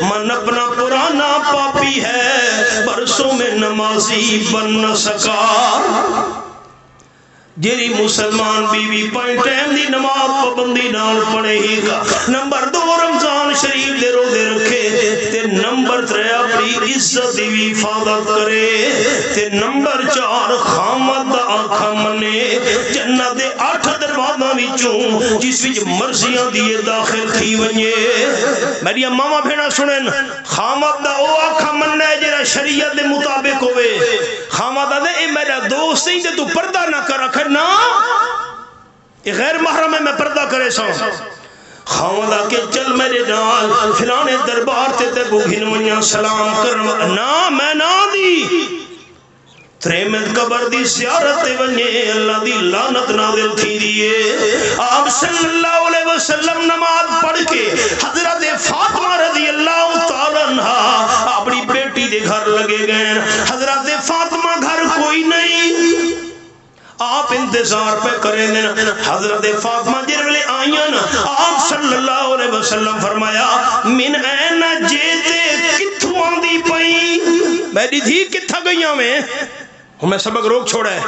من اپنا پرانا پاپی ہے برسوں میں نمازی بن نہ سکا جیری مسلمان بیوی پانچ ٹائم دی نماز پابندی نال پڑھے ہی گا نمبر 2 رمضان شریف دے روزے رکھے تے نمبر 3 اپنی عزت دی حفاظت کرے تے نمبر 4 خامد دا آنکھا منے جنت دے 8 دروازاں وچوں جس وچ مرضیاں دیے داخل تھی ونجے میری ماما بھیڑا سنن خامد دا او آنکھا منے جڑا شریعت دے مطابق ہوئے خامد دا اے میرا دوست نہیں تے تو پردہ نہ کر رکھ نا یہ غیر محرم ہے میں پردہ کرے سا خامدہ کے چل میرے نال فلانے دربار تے تے گھن منیا سلام کرنا نا میں نا دی تریمت قبر دی سیارت ونجے اللہ دی لعنت نازل تھی دیئے آپ صلی اللہ علیہ وسلم نماز پڑھ کے حضرت فاطمہ رضی اللہ تعالیٰ عنہ اپنی بیٹی دے گھر لگے گئے حضرت فاطمہ گھر کوئی نہیں آپ انتظار پہ کریں دینا حضرت فاطمہ جرولے آئیاں آپ صلی اللہ علیہ وسلم فرمایا من این جیتے کتھو آندی پئی میری دھی کتھا گئیاں میں ہمیں سبق روک چھوڑا ہے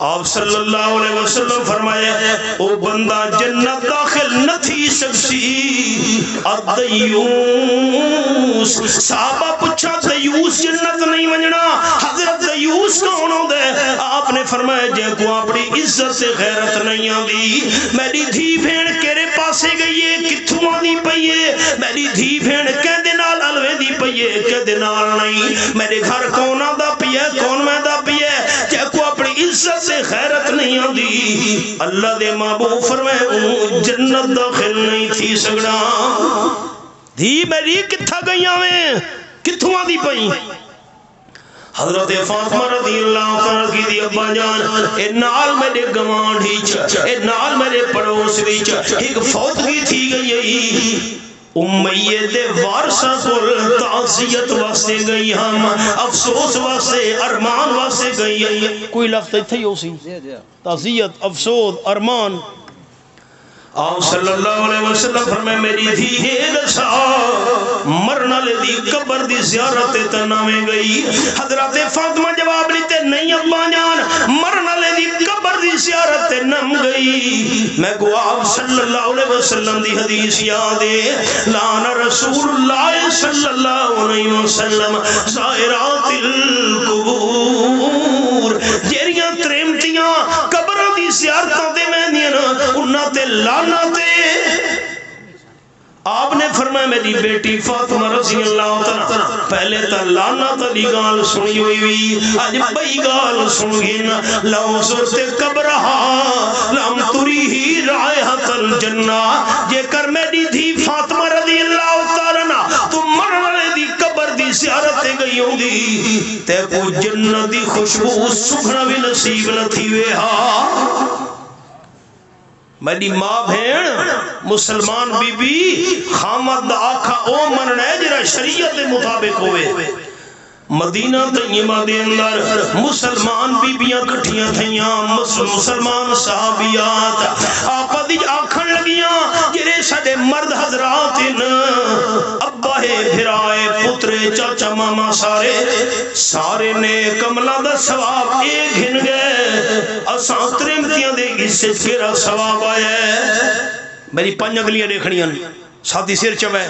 آپ صلی اللہ علیہ وسلم فرمایا او بندہ جنت داخل نہ تھی سکسی دیوس صحابہ پچھا دیوس جنت نہیں ونجنا حضرت دیوس کون ہو دے آپ نے فرمایا جے کو اپنی عزت سے غیرت نہیں آدھی میری دھی بھیڑ کیرے پاسے گئیے کتھوں آدھی پئیے میری دھی بھیڑ کہ دنال الوے دی پئیے کہ دنال نہیں میرے گھر کون آدھا پئیے کون میں دا پئیے عزت سے خیرت نہیں آدھی اللہ دے محبوب فرمائے جنت داخل نہیں تھی سگڑا دھی میری کتھا گئیاں میں کتھوں آدھی پئی حضرت فاطمہ رضی اللہ تعالیٰ کی دی ابا جان اے نال میرے گوانڈی چ اے نال میرے پڑوس وچ ایک فوتگی تھی گئی امیہ دے وارثاں کول تعزیت واسطے گئی ہم افسوس واسطے ارمان واسطے گئی کوئی لفظ ایتھے ہی ہو سی تعزیت افسوس ارمان آپ صلی اللہ علیہ وسلم فرمائے میری دھی ہے دسا مرنا لے دی قبر دی زیارت تنامے گئی حضرت فاطمہ جواب لیتے نہیں ابا جان مرنا لے دی قبر دی زیارت نم گئی میں کو آپ صلی اللہ علیہ وسلم دی حدیث یادے لعن رسول اللہ صلی اللہ علیہ وسلم زائرات القبور جیریاں تریمتیاں قبروں دی زیارتوں دے میں دینا انہاں تے لعنتے آپ نے فرمایا میری بیٹی فاطمہ رضی اللہ تعالیٰ پہلے تا لعنت علی گال سنی ہوئی آج بئی گال سنگین لو زرت قبرہا لم تری ہی رائحت الجنہ جے کر میری دھی فاطمہ رضی اللہ تعالیٰ تو مرنے دی قبر دی زیارت گئی ہوں دی تے کو جنت دی خوشبو سکھنا بھی نصیب نہ تھی وے ہاں میری ماں بھین مسلمان بی بی خامد آکھا او مننے جرہ شریعت مطابق ہوئے مدینہ طیبہ دے اندر مسلمان بی بیاں کٹھیاں تھیاں مسلمان صحابیات آپا دی آکھن لگیاں جرے سڑے مرد حضرات ان ابا ہے بھرائے پترے چاچا ماما سارے نے کملہ دا ثواب ایک ہن گئے اساں ترمتیاں دے گسے کیرا ثواب آئے میری پنج اگلیاں دیکھنیاں ساتھی سر چوے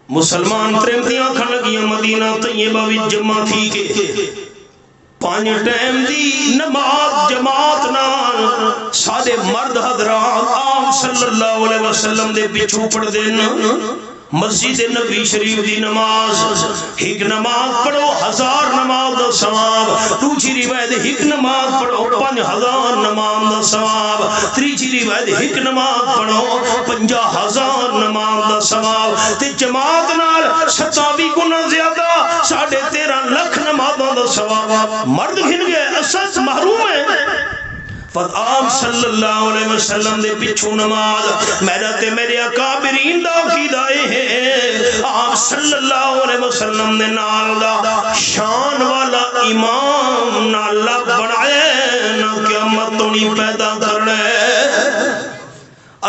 مسلمان ترمتیاں کھڑ لگیاں مدینہ طیبہ بھی جمع تھی کہ پانچ ٹائم دی نماز جماعت نال سارے مرد حضرات آپ صلی اللہ علیہ وسلم دے پیچھو پڑھ دینا مسجد نبی شریف دی نماز ایک نماز پڑھو 1000 نماز دا ثواب دوسری روایت ایک نماز پڑھو 5000 نماز دا ثواب تیسری روایت ایک نماز پڑھو 50000 نماز دا ثواب تے جماعت نال 27 گنا زیادہ 13.5 لاکھ نمازاں دا ثواب مرد گھن گئے اساس محروم ہے آپ صلی اللہ علیہ وسلم دے پچھو نماز میرا تے میرے اکابرین دا عقیدہ ہے آپ صلی اللہ علیہ وسلم نے نال دا شان والا امام نہ اللہ بنائے نہ قیامت تونی پیدا کرنے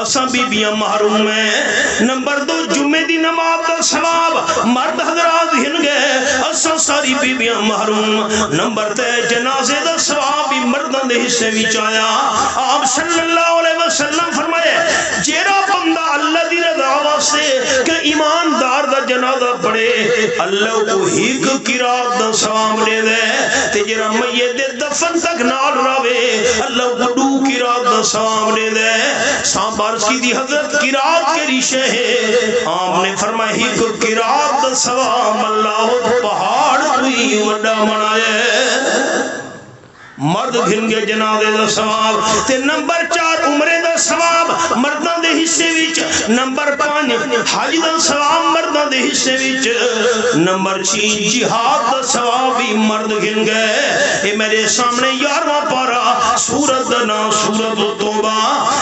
اساں بی بیاں محروم ہیں نمبر 2 جمعے دی نماز دا ثواب مرد حضرات ہن گئے اساں ساری بی بیاں محروم نمبر 3 جنازے دا ثواب بھی مرداں دے حصے وچ آیا آپ صلی اللہ علیہ وسلم فرمائے جیڑا بندہ اللہ دی رضا واسطے کہ ایماندار دا جنازہ پڑھے اللہ کو ایک قرات دا ثواب دے دے تے جیڑا میت دے دفن تک نال راوے اللہ کو 2 قرات دا ثواب دے دے بارس کی دی حضرت قرات کے ریشے ہے آپ نے فرمایا ایک قرات دا ثواب اللہ پہاڑ کوئی وڈا منائے مرد گھن گے جنازے دا ثواب تے نمبر 4 عمرے دا ثواب مرداں دے حصے وچ نمبر 5 حج دا ثواب مرداں دے حصے وچ نمبر 6 جہاد دا ثواب بھی مرد گھن گئے اے میرے سامنے 11واں پارہ سورۃ دا نام سورۃ توبہ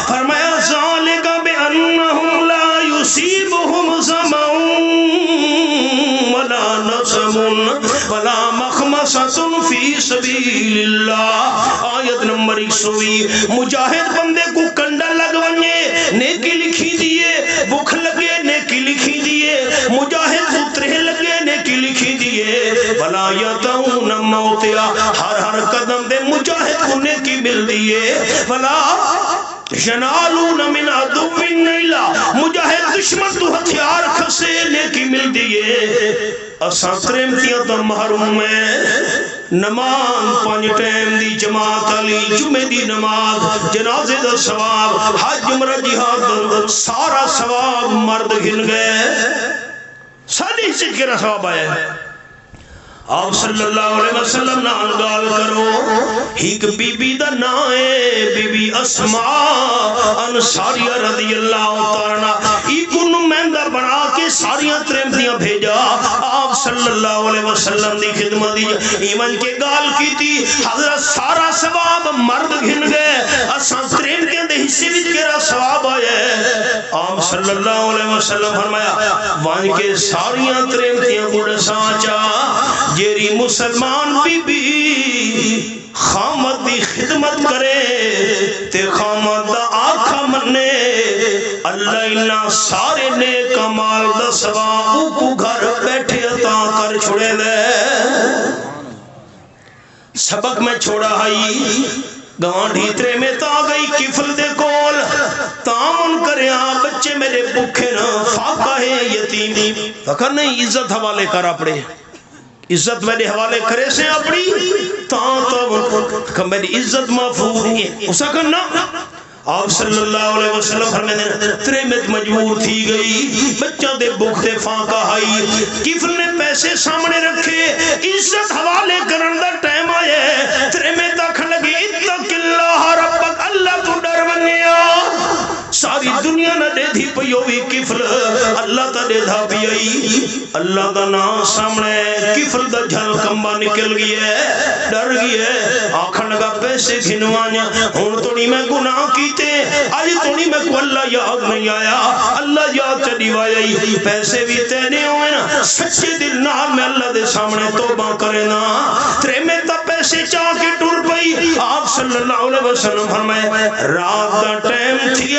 فرمایا ذالک بانہم لا یصیبہم ظمأ ولا نصب ولا مخمصۃ فی سبیل اللہ آیت نمبر 120 مجاہد بندے کو کنڈا لگوائیں نیکی لکھی دیئے بھوک لگے نیکی لکھی دیئے مجاہد اترے لگے نیکی لکھی دیئے ولا یتعون موتیا ہر قدم دے مجاہد کو نیکی مل دیئے ولا ینالون من عدو نیلا مجاہد دشمن تو ہتھیار کھسے نیکی مل دیئے اساں ترمتیاں تو محروم ہیں نماز 5 ٹائم دی جماعت علی جمعے دی نماز جنازے دا ثواب حج عمرہ جہاد سارا ثواب مرد گھن گئے ساری چیز کے ثواب آیا ہے آپ صلی اللہ علیہ وسلم نال گال کرو. ایک بی بی دا نام ہے بی بی اسماء انصاریہ رضی اللہ تعالیٰ. ایکن مہندہ بنا کے ساریاں ترمدیاں بھیجا. آپ صلی اللہ علیہ وسلم دی خدمت دی ایمان کے گال کی تھی. حضرت سارا ثواب مرد گھن گئے, اساں ترمدیاں دے حصے وچ کیڑا ثواب آیا ہے. آپ صلی اللہ علیہ وسلم فرمایا وان کے ساریاں ترمدیاں گڑ سانچا جیری مسلمان بی بی خامد دی خدمت کرے تے خامد دا آنکھا مننے اللہ انہا سارے نیک مال دا ثواب کو گھر بیٹھے عطا کر چھوڑے دے. سبق میں چھوڑا ہائی گوان ڈھیترے میں تا گئی کفل دے کول تامن کریا بچے میرے بکھے نا فاقہ ہے یتیم. فکر نہیں عزت حوالے کر اپڑے عزت میرے حوالے کرے سے اپنی میری عزت محفوظ ہے اسا کرنا. آپ صلی اللہ علیہ وسلم فرماتے ترمت مجبور تھی گئی بچہ دے بھوک دے فاقہ آئی. کفل نے پیسے سامنے رکھے عزت حوالے کرن دا ٹائم آئے. ترمت آکھن لگی اتق اللہ ربک اللہ تو ڈر بنیا. ساری دنیا نہ دے تھی پیوی کفل اللہ تا دے دھا بھی آئی. اللہ دا نام سامنے کفل دا جھل کمبا نکل گیا ڈر گیا آکھن لگا پیسے گھنوانیا ہون تو نہیں میں گناہ کیتے آج تو نہیں میں کو اللہ یاد نہیں آیا. اللہ یاد چلی وائی پیسے بھی تینے ہوئے نا سچے دل نال میں اللہ دے سامنے توبہ کرے نا. ترے میں تا پیسے چاہ کے ٹور پئی. آپ صلی اللہ علیہ وسلم فرمائے رات دا ٹائم تھی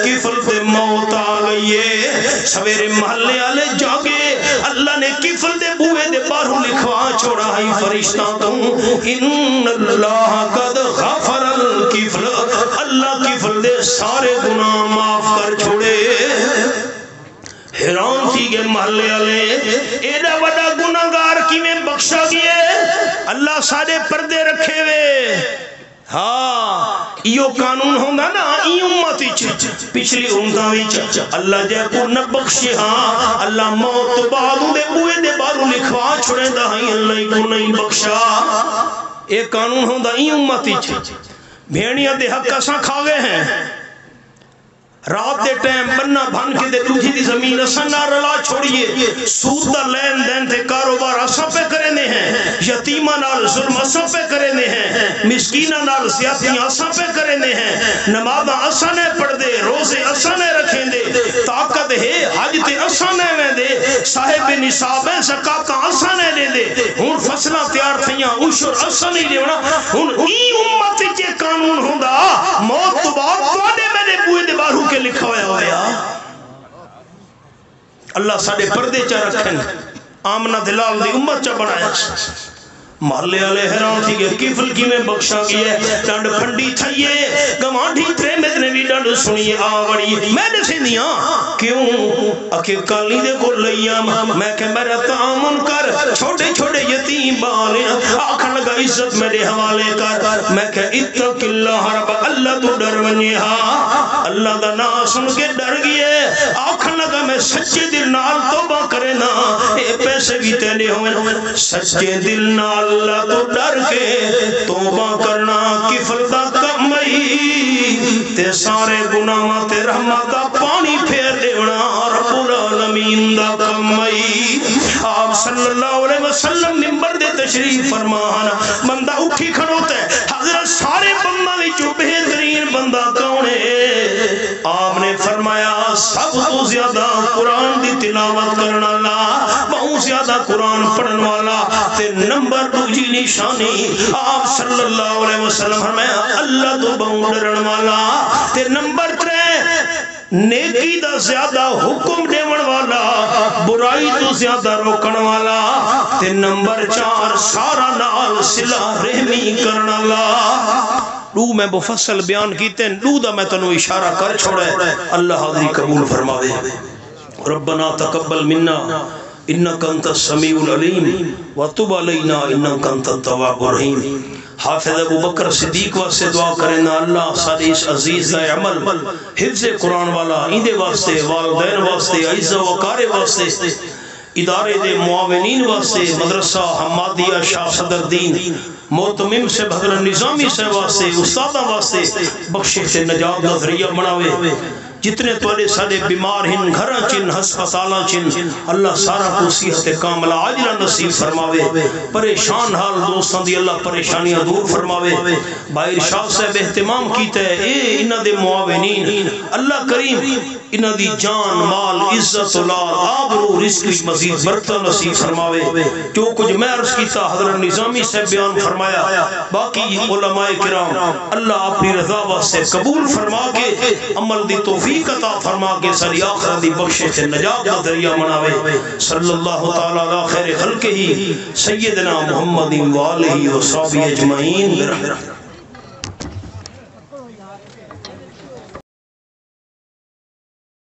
کفل دے موت آ گئی ہے. سویرے محلے آلے جاگے اللہ نے کفل دے بوئے دے باہروں لکھوا چھوڑا ہی فرشتہ تو ان اللہ قد غفر الکفل اللہ کفل دے سارے گناہ معاف کر چھوڑے. حیران تھی گئے محلے آلے ایڈا وڈا گناہگار کی میں بخشا گئے اللہ سارے پردے رکھے ہوئے. ہاں ایو قانون ہوندہ نا ای امتی پچھلی امتاوی اللہ جے کو نہ بخشے. ہاں اللہ موت تو بعدوں دے بوئے دے باروں لکھوا چھوڑے دا ہی اللہ کو نہیں بخشا. ایک قانون ہوندہ ای امتی بھیڑیاں دے حق اساں کھا گئے ہیں. رات دے ٹائم بننا بھن کے دے دوجی دی زمین اساں نہ رلا چھوڑیے. سود دا لین دین تے کاروبار اساں پہ کرنے ہیں. یتیمہ نال ظلم اساں پہ کرنے ہیں. مسکینہ نال زیادتیاں اساں پہ کرنے ہیں. نمازاں اساں نے پڑھ دے روزے اساں نے رکھیں دے طاقت ہے حج تے اساں نے میں دے صاحب نصاب زکات اساں نے دے دے. ہن فصلاں تیار تھیاں عشر اساں نہیں دیونا. ہن ای امت وچ قانون ہوندا موت تو بعد تواڈے میرے بوئے دے باہر کے لکھا ہویا. اللہ ساڑے پردے چاہ رکھیں آمنہ دلال دی امت چاہ بنایا. محلے آلے حیران تھی کہ کفل کی میں بخشا گیا ڈانڈ پھنڈی تھائیے گمان ڈھی ترمت نے بھی ڈانڈ سنیے آوڑی. میں نے سے دیا کیوں اکھے کالی دے کو لئیا میں کہ میرا تعامن کر چھوٹے چھوٹے یتیم بالے آکھن لگا عزت میرے حوالے کر. میں کہ اتق اللہ رب اللہ تو ڈر ونی. ہاں اللہ دا نا سن کے ڈر گئے آکھن لگا میں سچے دل نال توبہ کرے نا اے پیسے بھی تینے ہوئے. سچے دل نال اللہ تو ڈر کے توبہ کرنا کفل دا کمائی تے سارے گناہ تے رحمت دا پانی پھیر دیونا رب العالمین دا کمائی. آپ صلی اللہ علیہ وسلم منبر دے تشریف فرمانا بندہ اٹھی کھڑوتا ہے. حضرت سارے بندہ بھی جو بہترین بندہ کون ہے؟ آپ نے فرمایا سب تو زیادہ قرآن دی تلاوت کرنا لا بہت زیادہ قرآن پڑھن والا تے نمبر دوجی نشانی آپ صلی اللہ علیہ وسلم فرمایا اللہ تو بہت ڈرن والا تے نمبر 3 نیکی دا زیادہ حکم دیون والا برائی تو زیادہ روکن والا تے نمبر 4 سارا نال صلہ رحمی کرن والا. دو میں مفصل بیان کیتے ہیں دو دا میں تنو اشارہ کر چھوڑے. اللہ حاضری قبول فرماوے. ربنا تقبل منا انکا انت السمیع العلیم وتب علینا انکا انت التواب الرحیم. حافظ ابو بکر صدیق واسطے دعا کرنا اللہ سارے اس عزیز کا عمل حفظ قرآن والا ایندے واسطے والدین واسطے عزت و وقار واسطے ادارے دے معاونین واسطے مدرسہ حمادیہ شاہ صدر دین محتمم سے حضرت نظامی سے واسطے استادہ واسطے بخشش سے نجات دا ذریعہ بناوے جتنے توڑے سارے بیمار ہیں گھراں چن ہسپتالاں چن اللہ سارا کو صحت کاملہ عاجلہ نصیب فرماوے پریشان حال دوستان دی اللہ پریشانیاں دور فرماوے بھائی ارشاد صاحب اہتمام کیتا ہے اے انہ دے معاونین اللہ کریم انہ دی جان مال عزت اولاد آبرو رزق مزید برکت نصیب فرماوے جو کچھ میں عرض کیتا حضرت نظامی سے بیان فرمایا باقی علماء کرام اللہ اپنی رضا واسطے قبول فرما کے عمل دی توفیق عطا فرما کے ساری آخرت دی بخشش سے نجات دا ذریعہ مناوے صلی اللہ تعالی علی خیر خلقہ ہی سیدنا محمد وآلہ وصحبہ اجمعین برحمتہ